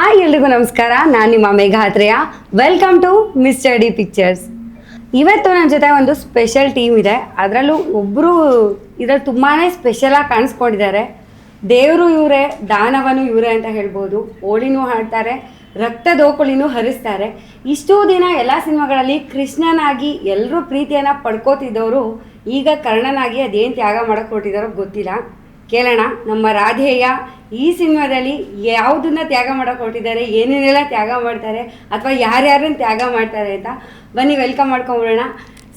Hi ಎಲ್ರಿಗೂ ನಮಸ್ಕಾರ, ನಾನು ನಿಮ್ಮ Megha Athreya. Welcome to mister D pictures. ಇವತ್ತು ನನ್ನ ಜೊತೆ ಒಂದು ಸ್ಪೆಷಲ್ ಟೀಮ್ ಇದೆ. ಅದರಲ್ಲೂ ಒಬ್ಬರು ಇದರಲ್ಲಿ ತುಂಬಾ ಸ್ಪೆಷಲಾಗಿ ಕಾಣಿಸ್ಕೊಂಡಿದ್ದಾರೆ. ದೇವರು ಇವರೇ, ದಾನವನು ಇವರೇ ಅಂತ ಹೇಳ್ಬೋದು. ಹೋಳಿನೂ ಹಾಡ್ತಾರೆ, ರಕ್ತದೋಕುಳಿನೂ ಹರಿಸ್ತಾರೆ. ಇಷ್ಟೂ ದಿನ ಎಲ್ಲ ಸಿನಿಮಾಗಳಲ್ಲಿ ಕೃಷ್ಣನಾಗಿ ಎಲ್ಲರೂ ಪ್ರೀತಿಯನ್ನು ಪಡ್ಕೋತಿದ್ದವರು ಈಗ ಕರ್ಣನಾಗಿ ಅದೇನು ತ್ಯಾಗ ಮಾಡೋಕ್ಕೆ ಹೊರಟಿದ್ದಾರೋ ಗೊತ್ತಿಲ್ಲ. ಕೇಳೋಣ ನಮ್ಮ ರಾಧೇಯ ಈ ಸಿನಿಮಾದಲ್ಲಿ ಯಾವುದನ್ನ ತ್ಯಾಗ ಮಾಡೋಕೆ ಹೊರಟಿದ್ದಾರೆ, ಏನೇನೆಲ್ಲ ತ್ಯಾಗ ಮಾಡ್ತಾರೆ ಅಥವಾ ಯಾರ್ಯಾರನ್ನ ತ್ಯಾಗ ಮಾಡ್ತಾರೆ ಅಂತ ಬನ್ನಿ ವೆಲ್ಕಮ್ ಮಾಡ್ಕೊಂಬಿಡೋಣ.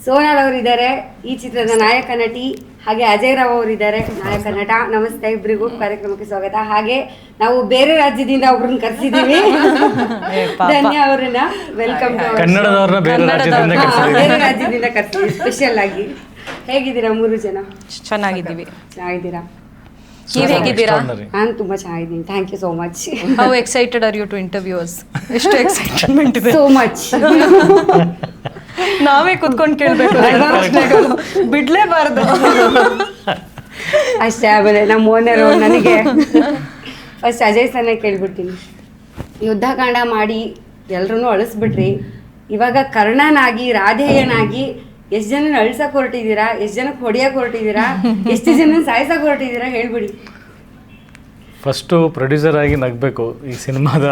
ಸೋನಾಲ್ ಅವರಿದ್ದಾರೆ, ಈ ಚಿತ್ರದ ನಾಯಕ ನಟಿ. ಹಾಗೆ ಅಜಯ್ ರಾವ್ ಅವರಿದ್ದಾರೆ, ನಾಯಕ ನಟ. ನಮಸ್ತೆ ಇಬ್ಬರಿಗೂ, ಕಾರ್ಯಕ್ರಮಕ್ಕೆ ಸ್ವಾಗತ. ಹಾಗೆ ನಾವು ಬೇರೆ ರಾಜ್ಯದಿಂದ ಒಬ್ರನ್ನ ಕರೆಸಿದ್ದೀವಿ, ಧನ್ಯ ಅವರನ್ನ. ವೆಲ್ಕಮ್ ಟು ಬೇರೆ ರಾಜ್ಯದಿಂದ ಕರೆಸಿದ್ದೀವಿ ಸ್ಪೆಷಲ್ ಆಗಿ. ಹೇಗಿದ್ದೀರಾ ಮೂರು ಜನ? ಚೆನ್ನಾಗಿದ್ದೀವಿ. ಚೆನ್ನಾಗಿದ್ದೀರಾ? ನೀವು ಹೇಗಿದ್ದೀರಾ? ನಾನು ತುಂಬಾ ಚೆನ್ನಾಗಿದ್ದೀನಿ, thank you so much. How excited are you to interview us? ಎಷ್ಟು ಎಕ್ಸೈಟ್ಮೆಂಟ್ ಇದೆ. So much. ನಾವೇ ಕುತ್ಕೊಂಡು ಕೇಳಬೇಕು, ಬಿಡ್ಲೇಬಾರ್ದು ಅಷ್ಟೇ. ಆಮೇಲೆ ನಮ್ಮ ಓನರು ನನಗೆ ಫಸ್ಟ್ ಅಜಯ್ ಸರ್ನ ಕೇಳ್ಬಿಡ್ತೀನಿ. ಯುದ್ಧಕಾಂಡ ಮಾಡಿ ಎಲ್ಲರೂ ಅಳಿಸ್ಬಿಟ್ರಿ, ಇವಾಗ ಕರ್ಣನಾಗಿ ರಾಧೇಯನಾಗಿ ಎಷ್ಟು ಜನ ಅಳ್ಸಕ್ಕೆ ಹೊರಟಿದ್ದೀರಾ, ಎಷ್ಟು ಜನಕ್ಕೆ ಹೊಡಿಯಕ್ಕೆ ಹೊರಟಿದ್ದೀರಾ, ಎಷ್ಟು ಜನ ಸಾಯಿಸಕ್ಕೆ ಹೊರಟಿದ್ದೀರಾ, ಹೇಳ್ಬಿಡಿ. ಫಸ್ಟು ಪ್ರೊಡ್ಯೂಸರ್ ಆಗಿ ನಗಬೇಕು. ಈ ಸಿನಿಮಾದ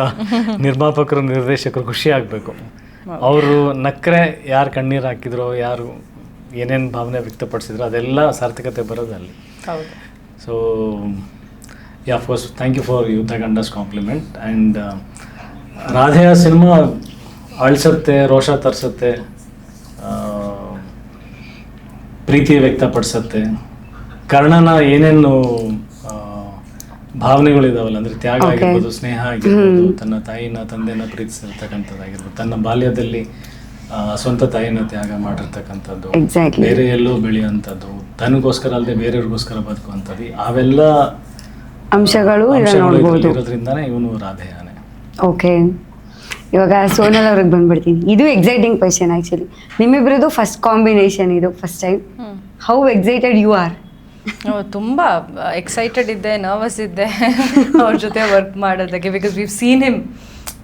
ನಿರ್ಮಾಪಕರು, ನಿರ್ದೇಶಕರು ಖುಷಿ ಆಗಬೇಕು. ಅವರು ನಕ್ಕರೆ ಯಾರು ಕಣ್ಣೀರು ಹಾಕಿದ್ರೋ, ಯಾರು ಏನೇನು ಭಾವನೆ ವ್ಯಕ್ತಪಡಿಸಿದ್ರು ಅದೆಲ್ಲ ಸಾರ್ಥಕತೆ ಬರೋದು ಅಲ್ಲಿ. So yeah first thank you for ಯುದ್ಧಕಾಂಡಸ್ ಕಾಂಪ್ಲಿಮೆಂಟ್. ಆ್ಯಂಡ್ ರಾಧೆಯ ಸಿನಿಮಾ ಅಳಿಸುತ್ತೆ, ರೋಷ ತರಿಸುತ್ತೆ, ಪ್ರೀತಿ ವ್ಯಕ್ತಪಡಿಸತ್ತೆ. ಕರ್ಣನ ಏನೇನು ಭಾವನೆಗಳಿದಾವಲ್ಲ, ಅಂದರೆ ತ್ಯಾಗ ಆಗಿರ್ಬೋದು, ಸ್ನೇಹ ಆಗಿರ್ಬೋದು, ತನ್ನ ತಾಯಿನ ತಂದೆನ ಪ್ರೀತಿಸಿರ್ತಕ್ಕಂಥದ್ದಾಗಿರ್ಬೋದು, ತನ್ನ ಬಾಲ್ಯದಲ್ಲಿ ಸ್ವಂತ ತಾಯಿನ ತ್ಯಾಗ ಮಾಡಿರ್ತಕ್ಕಂಥದ್ದು, ಬೇರೆ ಎಲ್ಲೋ ಬೆಳೆಯುವಂಥದ್ದು, ತನಗೋಸ್ಕರ ಅಲ್ಲದೆ ಬೇರೆಯವ್ರಿಗೋಸ್ಕರ ಬದುಕುವಂಥದ್ದು, ಅವೆಲ್ಲ ಅಂಶಗಳು ಇರೋದ್ರಿಂದಾನೇ ಇವನು ರಾಧೆಯಾನೆ. ಓಕೆ, ಇವಾಗ ಸೋನಲ್ ಅವ್ರಿಗೆ ಬಂದ್ಬಿಡ್ತೀನಿ. ಇದು ಎಕ್ಸೈಟಿಂಗ್ ಕ್ವೆಶನ್ ಆ್ಯಕ್ಚುಲಿ. ನಿಮ್ಮಿಬ್ಬರದು ಫಸ್ಟ್ ಕಾಂಬಿನೇಷನ್, ಇದು first time. How excited you are? ತುಂಬ ಎಕ್ಸೈಟೆಡ್ ಇದ್ದೆ, ನರ್ವಸ್ ಇದ್ದೆ ಅವ್ರ ಜೊತೆ ವರ್ಕ್ ಮಾಡೋದಕ್ಕೆ. Because we've seen him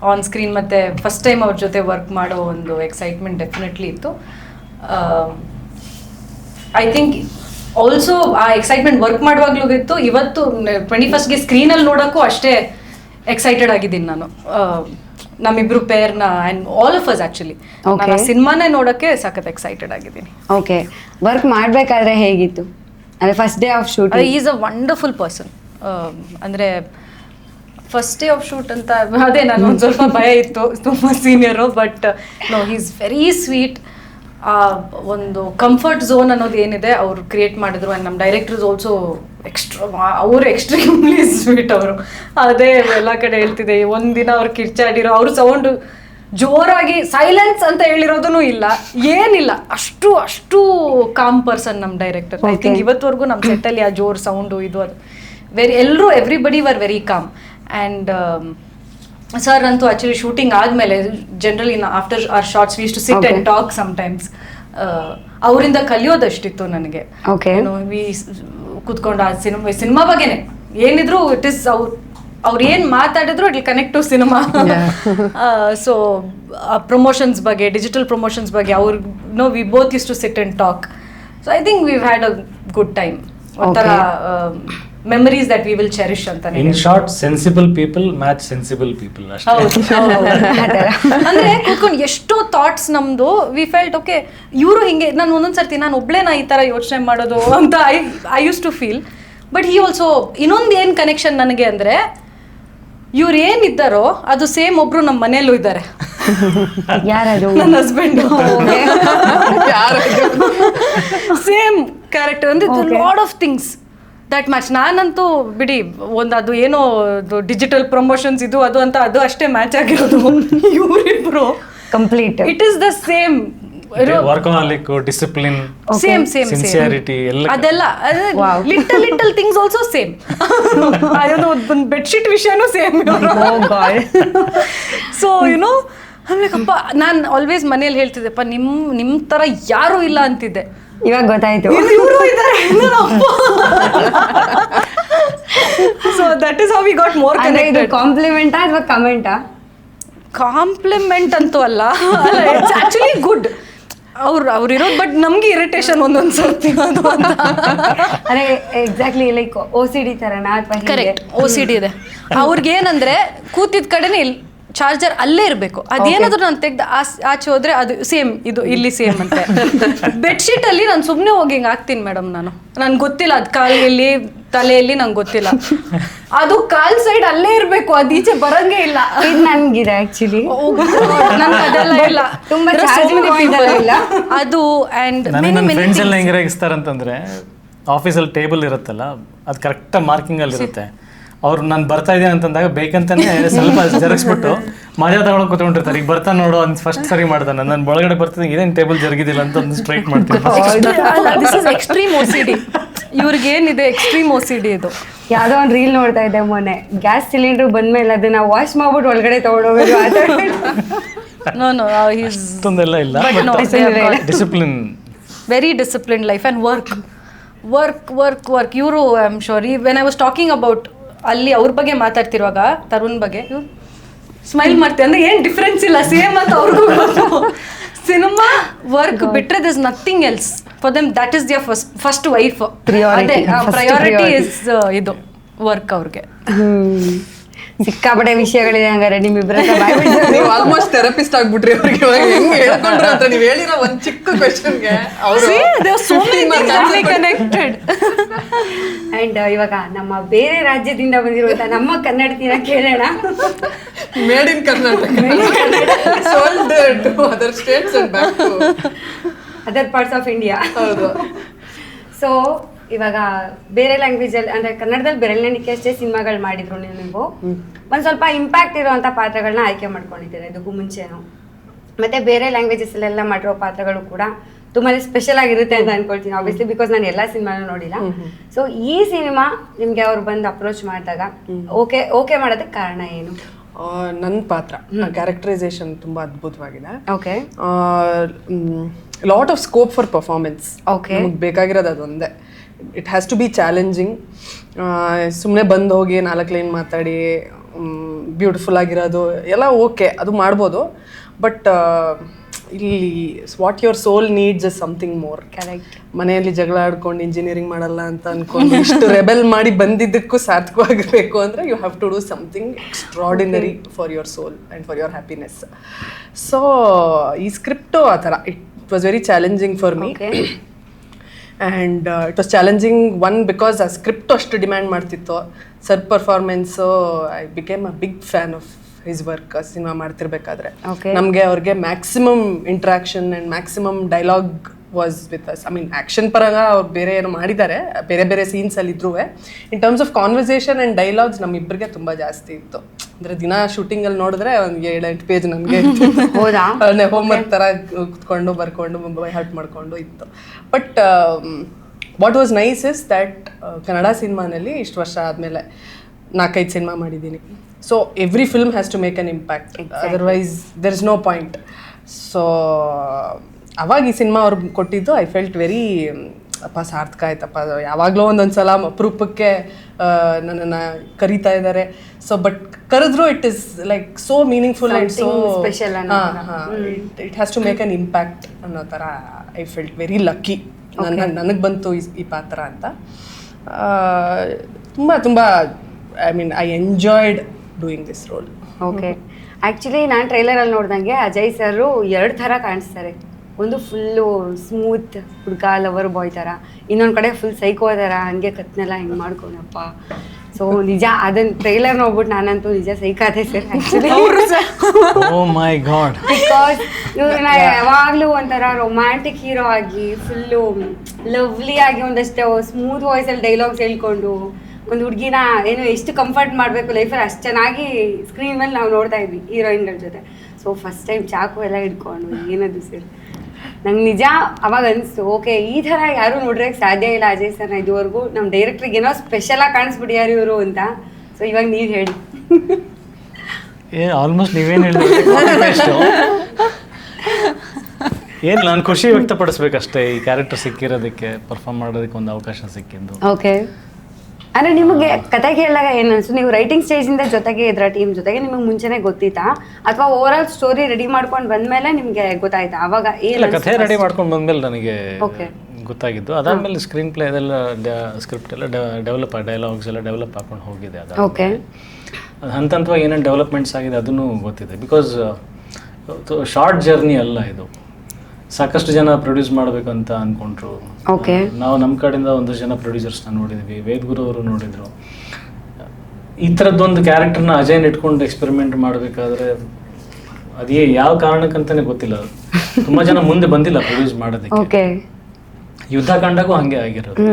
on screen, ಮತ್ತು ಫಸ್ಟ್ ಟೈಮ್ ಅವ್ರ ಜೊತೆ ವರ್ಕ್ ಮಾಡೋ ಒಂದು ಎಕ್ಸೈಟ್ಮೆಂಟ್ ಡೆಫಿನೆಟ್ಲಿ ಇತ್ತು. ಐ ಥಿಂಕ್ ಆಲ್ಸೋ ಆ ಎಕ್ಸೈಟ್ಮೆಂಟ್ ವರ್ಕ್ ಮಾಡುವಾಗ್ಲೂ ಇತ್ತು. ಇವತ್ತು 21st ಸ್ಕ್ರೀನಲ್ಲಿ ನೋಡೋಕ್ಕೂ ಅಷ್ಟೇ ಎಕ್ಸೈಟೆಡ್ ಆಗಿದ್ದೀನಿ ನಾನು. ನಮ್ಮಿಬ್ರು ಪೇರ್ನ and all of us actually ನಾನು ಆ ಸಿನಿಮಾನೇ ನೋಡೋಕ್ಕೆ ಸಖತ್ ಎಕ್ಸೈಟೆಡ್ ಆಗಿದ್ದೀನಿ. ಓಕೆ, ವರ್ಕ್ ಮಾಡಬೇಕಾದ್ರೆ ಹೇಗಿತ್ತು? ಅಂದರೆ first day of shoot? Is a wonderful person. ಅಂದರೆ ಫಸ್ಟ್ ಡೇ ಆಫ್ ಶೂಟ್ ಅಂತ ಅದೇ ನಾನು ಒಂದು ಸ್ವಲ್ಪ ಭಯ ಇತ್ತು, ತುಂಬ senior. But no, he is very sweet. ಒಂದು ಕಂಫರ್ಟ್ ಝೋನ್ ಅನ್ನೋದು ಏನಿದೆ ಅವ್ರು ಕ್ರಿಯೇಟ್ ಮಾಡಿದ್ರು. ಆ್ಯಂಡ್ ನಮ್ಮ ಡೈರೆಕ್ಟರ್ಸ್ ಆಲ್ಸೋ ಅವರು ಎಕ್ಸ್ಟ್ರೀಮ್ಲಿ ಸ್ವೀಟ್. ಅವರು ಅದೇ ಎಲ್ಲ ಕಡೆ ಹೇಳ್ತಿದೆ, ಒಂದಿನ ಅವ್ರು ಕಿರ್ಚಾಡಿರೋ, ಅವ್ರ ಸೌಂಡು ಜೋರಾಗಿ ಸೈಲೆನ್ಸ್ ಅಂತ ಹೇಳಿರೋದೂ ಇಲ್ಲ, ಏನಿಲ್ಲ, ಅಷ್ಟು ಕಾಮ್ ಪರ್ಸನ್ ನಮ್ಮ ಡೈರೆಕ್ಟರ್. ಐ ಥಿಂಕ್ ಇವತ್ತವರೆಗೂ ನಮ್ಮ ಸೆಟ್ಟಲ್ಲಿ ಆ ಜೋರ್ ಸೌಂಡು ಇದು ಅದು ಎಲ್ಲರೂ everybody were very calm. And sir ಅಂತೂ ಆ್ಯಕ್ಚುಲಿ ಶೂಟಿಂಗ್ ಆದಮೇಲೆ generally after our shorts we use to sit and talk sometimes. ಅವರಿಂದ ಕಲಿಯೋದಷ್ಟಿತ್ತು ನನಗೆ. ಕೂತ್ಕೊಂಡು ಆ ಸಿನಿಮಾ ಬಗ್ಗೆನೆ ಏನಿದ್ರು ಇಟ್ ಇಸ್ ಅವ್ರು ಏನು ಮಾತಾಡಿದ್ರು it will connect to cinema. So promotions ಬಗ್ಗೆ, ಡಿಜಿಟಲ್ ಪ್ರಮೋಷನ್ಸ್ ಬಗ್ಗೆ ಅವ್ರು we both use to sit and talk. So I think we've had a good time. ಒಂಥರ memories that we will cherish ಅಂತ. In short, sensible people match sensible people. ಅಂದ್ರೆ ಕೂತ್ಕೊಂಡು ಎಷ್ಟೋ thoughts ನಮ್ದು. We felt okay, ಇವರು ಹಿಂಗೆ, ನಾನು ಒಂದೊಂದ್ಸರ್ತಿ ನಾನು ಒಬ್ಳೇನಾ ಈ ತರ ಯೋಚನೆ ಮಾಡೋದು ಅಂತ I use to feel. But he also ಇನ್ನೊಂದು ಏನು ಕನೆಕ್ಷನ್ ನನಗೆ ಅಂದ್ರೆ, ಇವ್ರು ಏನಿದ್ದಾರೋ ಅದು ಸೇಮ್ ಒಬ್ರು ನಮ್ಮ ಮನೆಯಲ್ಲೂ ಇದ್ದಾರೆ. ಯಾರು? ನನ್ನ ಹಸ್ಬೆಂಡ್. ಸೇಮ್ ಕ್ಯಾರೆಕ್ಟರ್ ಅಂದ್ರೆ lot of things that match. ನಾನಂತೂ ಬಿಡಿ, ಒಂದು ಅದು ಏನೋ ಡಿಜಿಟಲ್ ಪ್ರಮೋಷನ್ಸ್ ಇದು ಅದು ಅಂತ ಅದು ಅಷ್ಟೇ ಮ್ಯಾಚ್ ಆಗಿರೋದು. ಇವರಿಬ್ರು complete it is the same. Workaholic, discipline, same sincerity ಅದೆಲ್ಲ ಲಿಟಲ್ ಥಿಂಗ್ಸ್ ಆಲ್ಸೋ ಸೇಮ್. ಒಂದು ಬೆಡ್ಶೀಟ್ ವಿಷಯನೂ ಸೇಮ್. ಸೊ ಯುನೋ ಅಪ್ಪ, ನಾನು ಆಲ್ವೇಸ್ ಮನೇಲಿ ಹೇಳ್ತಿದ್ದೆಪ್ಪ, ನಿಮ್ಮ ಥರ ಯಾರೂ ಇಲ್ಲ ಅಂತಿದ್ದೆ. ಇವಾಗ ಗೊತ್ತಾಯ್ತು, ಇವರು ಇದ್ದಾರೆ. So that is how we got more ಅಂದ್ರೆ ಇದು ಕನೆಕ್ಟೆಡ್. ಕಾಂಪ್ಲಿಮೆಂಟಾ ಅಥವಾ ಕಮೆಂಟಾ? ಕಾಂಪ್ಲಿಮೆಂಟ್ ಅಂತೂ ಅಲ್ಲ, ಇಟ್ಸ್ ಆಕ್ಚುಲಿ ಗುಡ್. ಅವ್ರು ಇರೋದು, ಬಟ್ ನಮ್ಗೆ ಇರಿಟೇಷನ್ ಒಂದೊಂದು ಸರ್ತಿ ಅದು ಅಂತ. ಅದೇ ಎಕ್ಸಾಕ್ಟ್ಲಿ ಲೈಕ್ OCD ತರನಾ ಅಥವಾ ಕರೆಕ್ಟ್, OCD ಇದೆ ಅವ್ರಿಗೆ. ಏನಂದ್ರೆ ಕೂತಿದ್ ಕಡೆನೇ ಇಲ್ಲಿ ಚಾರ್ಜರ್ ಅಲ್ಲೇ ಇರಬೇಕು. ಅದೇನಾದ್ರೂ ನಾನು ತೆಗ್ದು ಆಚೆ ಹೋದ್ರೆ ಅದು ಸೇಮ್, ಇದು ಇಲ್ಲಿ ಸೇಮ್ ಅಂತೆ. ಬೆಡ್ಶೀಟ್ ಅಲ್ಲಿ ನಾನು ಸುಮ್ಮನೆ ಹೋಗಿ ಹಿಂಗೆ ಹಾಕ್ತೀನಿ ಮೇಡಮ್, ನನ್ಗೆ ಗೊತ್ತಿಲ್ಲ ಅದು ಕಾಲಲ್ಲಿ ತಲೆಯಲ್ಲಿ, ನಂಗೆ ಗೊತ್ತಿಲ್ಲ. ಅದು ಕಾಲ್ ಸೈಡ್ ಅಲ್ಲೇ ಇರಬೇಕು, ಅದು ಈಚೆ ಬರಂಗೇ ಇಲ್ಲ. ಇದು ನನ್ಗಿದೆ ಆಕ್ಚುಲಿ, ನನ್ಗೆ ಅದೆಲ್ಲ ಇಲ್ಲ. ತುಂಬಾ There are so charging many point people. ಇಲ್ಲ. ಅದು ಅಂಡ್ ನನ್ನ ಫ್ರೆಂಡ್ಸ್ ಎಲ್ಲ ಹೆಂಗೆ ರೇಗಿಸ್ತಾರಂತಂದ್ರೆ, ಆಫೀಸಲ್ಲಿ ಟೇಬಲ್ ಇರುತ್ತಲ್ಲ, ಅದು ಕರೆಕ್ಟಾಗಿ ಮಾರ್ಕಿಂಗ್ ಅಲ್ಲಿ ಇರುತ್ತೆ. ಅವ್ರು ನಾನು ಬರ್ತಾ ಇದ್ದೀನಿ ಅಂತಂದಾಗ ಬೇಕಂತಾನೆ ಸ್ವಲ್ಪ ಜರುಗಿಸ್ಬಿಟ್ಟು ಮಜಾ ತಗೊಳಕ್ ಕೂತ್ಕೊಂಡಿರ್ತಾರೆ. ಈಗ ಬರ್ತಾ ನೋಡು ಅಂತ ಫಸ್ಟ್ ಸರಿ ಮಾಡ್ತಾನೆ, ನಾನು ಒಳಗಡೆ ಬರ್ತಿದ್ದೆ ಇದೇನು ಟೇಬಲ್ ಜರುಗಿದಿಲ್ಲ ಅಂತ ಒಂದು ಸ್ಟ್ರೈಟ್ ಮಾಡ್ತೀನಿ. This is extreme OCD. ಇವ್ರಿಗೆ ಏನಿದೆ ಎಕ್ಸ್ಟ್ರೀಮ್ OCD ಇದು. ಯಾವ್ದೋ ಒಂದು ರೀಲ್ ನೋಡ್ತಾ ಇದ್ದೆ ಮೊನ್ನೆ, ಗ್ಯಾಸ್ ಸಿಲಿಂಡರ್ ಬಂದ್ಮೇಲೆ ಅದನ್ನ ವಾಶ್ ಮಾಡ್ಬಿಟ್ಟು ಒಳಗಡೆ ತಗೊಂಡೋಗೋದು. ನೋ ಹೀಸ್ ಅಷ್ಟೊಂದೆಲ್ಲ ಇಲ್ಲ, discipline, very discipline life and work. ಇವರು I am sure, when I was talking about ಅಲ್ಲಿ ಅವ್ರ ಬಗ್ಗೆ ಮಾತಾಡ್ತಿರುವಾಗ ತರುಣ್ ಬಗ್ಗೆ ಇವ್ರು ಸ್ಮೈಲ್ ಮಾಡ್ತೀವಿ ಅಂದ್ರೆ ಏನು ಡಿಫ್ರೆನ್ಸ್ ಇಲ್ಲ, ಸೇಮ್ ಅಂತ ಅವ್ರಿಗೂ. ಸಿನಿಮಾ ವರ್ಕ್ ಬಿಟ್ರೆ this nothing else for them. That is their first wife. ಅದೇ ಪ್ರಯಾರಿಟಿ ಇಸ್ ಇದು ವರ್ಕ್ ಅವ್ರಿಗೆ. ಸಿಕ್ಕಾಪಟ್ಟೆ ವಿಷಯಗಳಿದೆ ಹಂಗಾರೆ ನಿಮ್ಮಿಬ್ಬರ. ನೀವು ಆಲ್ಮೋಸ್ಟ್ ಥೆರಪಿಸ್ಟ್ ಆಗ್ಬಿಟ್ರಿ ಅವ್ರಿಗೆ. ಇವಾಗ ಹೆಂಗ್ ಹೇಳ್ಕೊಂಡ್ರು ಅಂತ ನೀವು ಹೇಳಿರೋ ಒಂದ್ ಚಿಕ್ಕ ಕ್ವೆಶ್ಚನ್ಗೆ ಕನೆಕ್ಟೆಡ್. ಅಂಡ್ ಇವಾಗ ನಮ್ಮ ಬೇರೆ ರಾಜ್ಯದಿಂದ ಬಂದಿರುವಂತ ನಮ್ಮ ಕನ್ನಡತಿನ ಕೇಳೋಣ. Made in Karnataka, sold to other states and back to other parts of India. ಹೌದು. ಸೊ ಇವಾಗ ಬೇರೆ ಲ್ಯಾಂಗ್ವೇಜ್ ಅಲ್ಲಿ ಅಂದ್ರೆ ಕನ್ನಡದಲ್ಲಿ ಬೆರಳೆಣಿಕೆ ಅಷ್ಟೇ ಸಿನಿಮಾಗಳು ಮಾಡಿದ್ರು ನೀವು. ಒಂದ್ ಸ್ವಲ್ಪ ಇಂಪ್ಯಾಕ್ಟ್ ಇರುವಂತ ಪಾತ್ರಗಳನ್ನ ಆಯ್ಕೆ ಮಾಡ್ಕೊಂಡಿದ್ದೀರಾ ಇದಕ್ಕೂ ಮುಂಚೆನು. ಮತ್ತೆ ಬೇರೆ ಲ್ಯಾಂಗ್ವೇಜಸ್ ಅಲ್ಲೆಲ್ಲ ಮಾಡಿರೋ ಪಾತ್ರಗಳು ಕೂಡ ತುಂಬಾನೇ ಸ್ಪೆಷಲ್ ಆಗಿರುತ್ತೆ ಅಂತ ಅನ್ಕೊಳ್ತೀನಿ, ಆಬ್ವಿಯಸ್ಲಿ, ಬಿಕಾಸ್ ನಾನು ಎಲ್ಲಾ ಸಿನಿಮಾನು ನೋಡಿಲ್ಲ. ಸೊ ಈ ಸಿನಿಮಾ ನಿಮ್ಗೆ ಅವ್ರು ಬಂದು ಅಪ್ರೋಚ್ ಮಾಡಿದಾಗ ಓಕೆ ಮಾಡೋದಕ್ಕೆ ಕಾರಣ ಏನು? ನನ್ನ ಪಾತ್ರ ಕ್ಯಾರೆಕ್ಟರೈಸೇಷನ್ ತುಂಬಾ ಅದ್ಭುತವಾಗಿದೆ. Okay, lot of scope for performance. Okay. ನಮಗೆ ಬೇಕಾಗಿರೋದು ಅದೊಂದೇ. It has to be challenging. ಸುಮ್ಮನೆ ಬಂದು ಹೋಗಿ 4 ಲೈನ್ ಮಾತಾಡಿ ಬ್ಯೂಟಿಫುಲ್ ಆಗಿರೋದು ಎಲ್ಲ ಓಕೆ, ಅದು ಮಾಡ್ಬೋದು. ಬಟ್ ಇಲ್ಲಿ what your soul needs is something more. Correct. ಮನೆಯಲ್ಲಿ ಜಗಳ ಆಡ್ಕೊಂಡು ಇಂಜಿನಿಯರಿಂಗ್ ಮಾಡಲ್ಲ ಅಂತ ಅನ್ಕೊಂಡು ಇಷ್ಟು ರೆಬೆಲ್ ಮಾಡಿ ಬಂದಿದ್ದಕ್ಕೂ ಸಾರ್ಥಕವಾಗಿರ್ಬೇಕು ಅಂದರೆ you have to do something extraordinary for your soul and for your happiness. So ಈ ಸ್ಕ್ರಿಪ್ಟು ಆ ಥರ it was very challenging for me. And it was challenging one because ಆ ಸ್ಕ್ರಿಪ್ಟು ಅಷ್ಟು ಡಿಮ್ಯಾಂಡ್ ಮಾಡ್ತಿತ್ತು. Sir performance, I became a big fan of his work. Cinema ಮಾಡ್ತಿರ್ಬೇಕಾದ್ರೆ ನಮಗೆ ಅವ್ರಿಗೆ maximum interaction and maximum dialogue was with us. I mean action ಪರಂಗ ಅವ್ರು ಬೇರೆ ಏನೋ ಮಾಡಿದ್ದಾರೆ, ಬೇರೆ ಬೇರೆ ಸೀನ್ಸಲ್ಲಿ ಇದ್ರೂ in terms of conversation and dialogues ನಮ್ಮಿಬ್ಬರಿಗೆ ತುಂಬ ಜಾಸ್ತಿ ಇತ್ತು. ಅಂದರೆ ದಿನ ಶೂಟಿಂಗಲ್ಲಿ ನೋಡಿದ್ರೆ ಒಂದು 7-8 ಪೇಜ್ ನನಗೆ ಹೋಮ್ವರ್ಕ್ ಥರ ಕುತ್ಕೊಂಡು ಬರ್ಕೊಂಡು ಬೈ ಹಾರ್ಟ್ ಮಾಡಿಕೊಂಡು ಇತ್ತು. But what was nice is that Kannada ಸಿನಿಮಾನಲ್ಲಿ ಇಷ್ಟು ವರ್ಷ ಆದಮೇಲೆ 4-5 ಸಿನಿಮಾ ಮಾಡಿದ್ದೀನಿ. So every film has to make an impact, otherwise there is no point. So ಅವಾಗ ಈ ಸಿನಿಮಾ ಅವ್ರಿಗೆ ಕೊಟ್ಟಿದ್ದು ಐ ಫೆಲ್ಟ್ ವೆರಿ ಅಪ್ಪ ಸಾರ್ಥಕ ಆಯ್ತಪ್ಪ. ಯಾವಾಗಲೂ ಒಂದೊಂದ್ಸಲ ಅಪರೂಪಕ್ಕೆ ನನ್ನನ್ನು ಕರೀತಾ ಇದ್ದಾರೆ. ಸೊ ಬಟ್ ಕರೆದ್ರು it is like so meaningful and so special. It has to make an impact ಅನ್ನೋ ಥರ ಐ ಫೆಲ್ಟ್ ವೆರಿ ಲಕ್ಕಿ. ನನಗೆ ಬಂತು ಈ ಪಾತ್ರ ಅಂತ. ತುಂಬ ತುಂಬ I mean I enjoyed doing this roll. Okay, actually ನಾನು ಟ್ರೈಲರಲ್ಲಿ ನೋಡ್ದಂಗೆ ಅಜಯ್ ಸರು 2 ಥರ ಕಾಣಿಸ್ತಾರೆ. ಒಂದು ಫುಲ್ಲು ಸ್ಮೂತ್ ಹುಡುಗ ಲವರ್ ಬಾಯ್ ಥರ, ಇನ್ನೊಂದು ಕಡೆ ಫುಲ್ ಸೈಕೋ ಥರ, ಹಂಗೆ ಕತ್ನೆಲ್ಲ ಹಿಂಗೆ ಮಾಡ್ಕೊಳಪ್ಪ. ಸೊ ನಿಜ ಅದನ್ನ ಟ್ರೈಲರ್ ನೋಡ್ಬಿಟ್ಟು ನಾನಂತೂ ನಿಜ ಸೈಕಾದೆ sir actually. Oh my god. Because ಇವ್ರನ್ನ ಯಾವಾಗಲೂ ಒಂಥರ ರೊಮ್ಯಾಂಟಿಕ್ ಹೀರೋ ಆಗಿ ಫುಲ್ಲು ಲವ್ಲಿ ಆಗಿ ಒಂದಷ್ಟು ಸ್ಮೂತ್ ವಾಯ್ಸಲ್ಲಿ ಡೈಲಾಗ್ಸ್ ಹೇಳ್ಕೊಂಡು ಒಂದು ಹುಡುಗಿನ ಏನು ಎಷ್ಟು ಕಂಫರ್ಟ್ ಮಾಡಬೇಕು ಲೈಫಲ್ಲಿ ಅಷ್ಟು ಚೆನ್ನಾಗಿ ಸ್ಕ್ರೀನ್ ಮೇಲೆ ನಾವು ನೋಡ್ತಾ ಇದ್ವಿ ಹೀರೋಯಿನ್ಗಳ ಜೊತೆ. ಸೊ ಫಸ್ಟ್ ಟೈಮ್ ಚಾಕು ಎಲ್ಲ ಹಿಡ್ಕೊಂಡು ಏನದು ಸರ್, ನಂಗೆ ನಿಜ ಅವಾಗ ಅನಿಸ್ತು ಓಕೆ ಈ ಥರ ಯಾರೂ ನೋಡ್ರಕ್ಕೆ ಸಾಧ್ಯ ಇಲ್ಲ ಅಜಯ್ ಸರ್ನ ಇದುವರೆಗೂ. ನಮ್ಮ ಡೈರೆಕ್ಟ್ರಿಗೆ ಏನೋ ಸ್ಪೆಷಲಾಗಿ ಕಾಣಿಸ್ಬಿಟ್ಟಿಯಾರು ಇವರು ಅಂತ. ಸೊ ಇವಾಗ ನೀವು ಹೇಳಿ. ಆಲ್ಮೋಸ್ಟ್ ನೀವೇನು ಹೇಳಿದ್ರೆ ಏನು ನಾನು ಖುಷಿ ವ್ಯಕ್ತಪಡಿಸ್ಬೇಕಷ್ಟೇ ಈ ಕ್ಯಾರೆಕ್ಟರ್ ಸಿಕ್ಕಿರೋದಕ್ಕೆ, ಪರ್ಫಾರ್ಮ್ ಮಾಡೋದಕ್ಕೆ ಒಂದು ಅವಕಾಶ ಸಿಕ್ಕಿದ್ದು. ಓಕೆ, ಅಂದರೆ ನಿಮಗೆ ಕತೆ ಕೇಳಿದಾಗ ಏನು ಅನಿಸ್ತು, ನೀವು ರೈಟಿಂಗ್ ಸ್ಟೇಜಿಂದ ಜೊತೆಗೆ ಇದ್ರ ಟೀಮ್ ಜೊತೆಗೆ ನಿಮಗೆ ಮುಂಚೆನೇ ಗೊತ್ತಿತ್ತಾ ಅಥವಾ ಓವರ್ ಆಲ್ ಸ್ಟೋರಿ ರೆಡಿ ಮಾಡ್ಕೊಂಡು ಬಂದಮೇಲೆ ನಿಮಗೆ ಗೊತ್ತಾಯ್ತಾ? ಅವಾಗ ಇಲ್ಲ, ಕಥೆ ರೆಡಿ ಮಾಡ್ಕೊಂಡು ಬಂದಮೇಲೆ ನನಗೆ ಓಕೆ ಗೊತ್ತಾಗಿದ್ದು. ಅದಾದಮೇಲೆ ಸ್ಕ್ರೀನ್ ಪ್ಲೇ ಅದೆಲ್ಲ ಸ್ಕ್ರಿಪ್ಟ್ ಎಲ್ಲ ಡೆವಲಪ್ ಡೈಲಾಗ್ಸ್ ಎಲ್ಲ ಡೆವಲಪ್ ಹಾಕೊಂಡು ಹೋಗಿದೆ. ಓಕೆ, ಅದು ಹಂತವಾಗಿ ಏನೇನು ಡೆವಲಪ್ಮೆಂಟ್ಸ್ ಆಗಿದೆ ಅದನ್ನು ಗೊತ್ತಿದೆ. ಬಿಕಾಸ್ ಶಾರ್ಟ್ ಜರ್ನಿ ಅಲ್ಲ ಇದು. ಸಾಕಷ್ಟು ಜನ ಪ್ರೊಡ್ಯೂಸ್ ಮಾಡಬೇಕು ಅಂತ ಅಂದ್ಕೊಂಡ್ರು. ಓಕೆ, ನಾವು ನಮ್ಮ ಕಡೆಯಿಂದ ಒಂದಷ್ಟು ಜನ ಪ್ರೊಡ್ಯೂಸರ್ಸ್ನ ನೋಡಿದ್ವಿ, ವೇದಗುರು ಅವರು ನೋಡಿದ್ರು. ಈ ಥರದ್ದೊಂದು ಕ್ಯಾರೆಕ್ಟರ್ನ ಅಜಯ್ನ ಇಟ್ಕೊಂಡು ಎಕ್ಸ್ಪೆರಿಮೆಂಟ್ ಮಾಡಬೇಕಾದ್ರೆ ಅದೇ ಯಾವ ಕಾರಣಕ್ಕಂತಾನೆ ಗೊತ್ತಿಲ್ಲ. ತುಂಬ ಜನ ಮುಂದೆ ಬಂದಿಲ್ಲ ಪ್ರೊಡ್ಯೂಸ್ ಮಾಡೋದಕ್ಕೆ. ಓಕೆ, ಯುದ್ಧಕಾಂಡಕ್ಕೂ ಹಾಗೆ ಆಗಿರೋದು.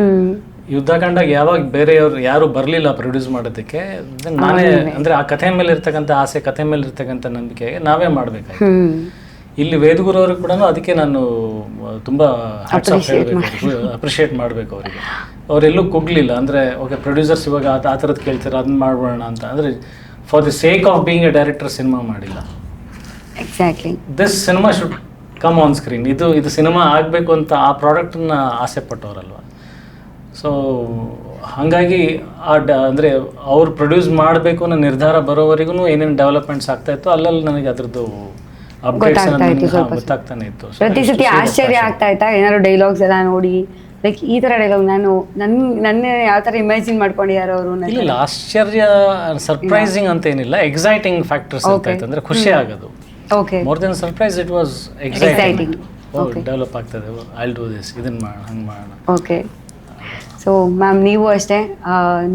ಯುದ್ಧಕಾಂಡಾಗ ಯಾವಾಗ ಬೇರೆಯವ್ರು ಯಾರು ಬರಲಿಲ್ಲ ಪ್ರೊಡ್ಯೂಸ್ ಮಾಡೋದಕ್ಕೆ, ನಾನೇ ಅಂದರೆ ಆ ಕಥೆ ಮೇಲೆ ಇರ್ತಕ್ಕಂಥ ಆಸೆ, ಕಥೆ ಮೇಲೆ ಇರ್ತಕ್ಕಂಥ ನಂಬಿಕೆಗೆ ನಾವೇ ಮಾಡಬೇಕಾಯ್ತು. ಇಲ್ಲಿ ವೇದಗುರು ಅವ್ರಿಗೆ ಕೂಡ ಅದಕ್ಕೆ ನಾನು ತುಂಬ ಅಪ್ರಿಷಿಯೇಟ್ ಮಾಡಬೇಕು ಅವರಿಗೆ. ಅವರೆಲ್ಲೂ ಕುಗ್ಲಿಲ್ಲ. ಅಂದರೆ ಓಕೆ ಪ್ರೊಡ್ಯೂಸರ್ಸ್ ಇವಾಗ ಆ ಥರದ್ದು ಕೇಳ್ತಾರೆ, ಅದನ್ನ ಮಾಡ್ಬೋಣ ಅಂತ. ಅಂದರೆ for the sake of being a director cinema ಮಾಡಿಲ್ಲ. Exactly, this cinema should come on screen. ಇದು ಸಿನಿಮಾ ಆಗಬೇಕು ಅಂತ ಆ ಪ್ರಾಡಕ್ಟನ್ನ ಆಸೆ ಪಟ್ಟವರಲ್ವ. ಸೊ ಹಾಗಾಗಿ ಅಂದರೆ ಅವ್ರು ಪ್ರೊಡ್ಯೂಸ್ ಮಾಡಬೇಕು ಅನ್ನೋ ನಿರ್ಧಾರ ಬರೋವರೆಗೂ ಏನೇನು ಡೆವಲಪ್ಮೆಂಟ್ಸ್ ಆಗ್ತಾಯಿತ್ತು ಅಲ್ಲಲ್ಲಿ ನನಗೆ ಅದ್ರದ್ದು ಗೊತ್ತಾಗ್ತಾನೆ ಇತ್ತು. ಪ್ರತಿ ಸತಿ ಆಶ್ಚರ್ಯ ಆಗ್ತಾ ಇತ್ತಾ ಏನಾದ್ರು ಡೈಲಾಗ್ಸ್ ಎಲ್ಲ ನೋಡಿ, ಲೈಕ್ ಈ ಥರ ಡೈಲಾಗ್ ನನ್ನ ಯಾವ ಥರ ಇಮ್ಯಾಜಿನ್ ಮಾಡ್ಕೊಂಡಿದ್ದಾರೆ ಅವರು? ಇಲ್ಲ, ಆಶ್ಚರ್ಯ ಸರ್ಪ್ರೈಸಿಂಗ್ ಅಂತ ಏನಿಲ್ಲ, ಎಕ್ಸೈಟಿಂಗ್ ಫ್ಯಾಕ್ಟರ್ಸ್ ಅಂತ ಇತ್ತು. ಅಂದರೆ ಖುಷಿ ಆಗೋದು. Okay, more than surprise, it was exciting. Develop ಆಗ್ತದೆ, ಐ ವಿಲ್ ಡೂ ದಿಸ್, ಇದನ್ನ ಮಾಡೋಣ, ಹಂಗೆ ಮಾಡೋಣ. ಓಕೆ, ಸೊ ಮ್ಯಾಮ್ ನೀವು ಅಷ್ಟೇ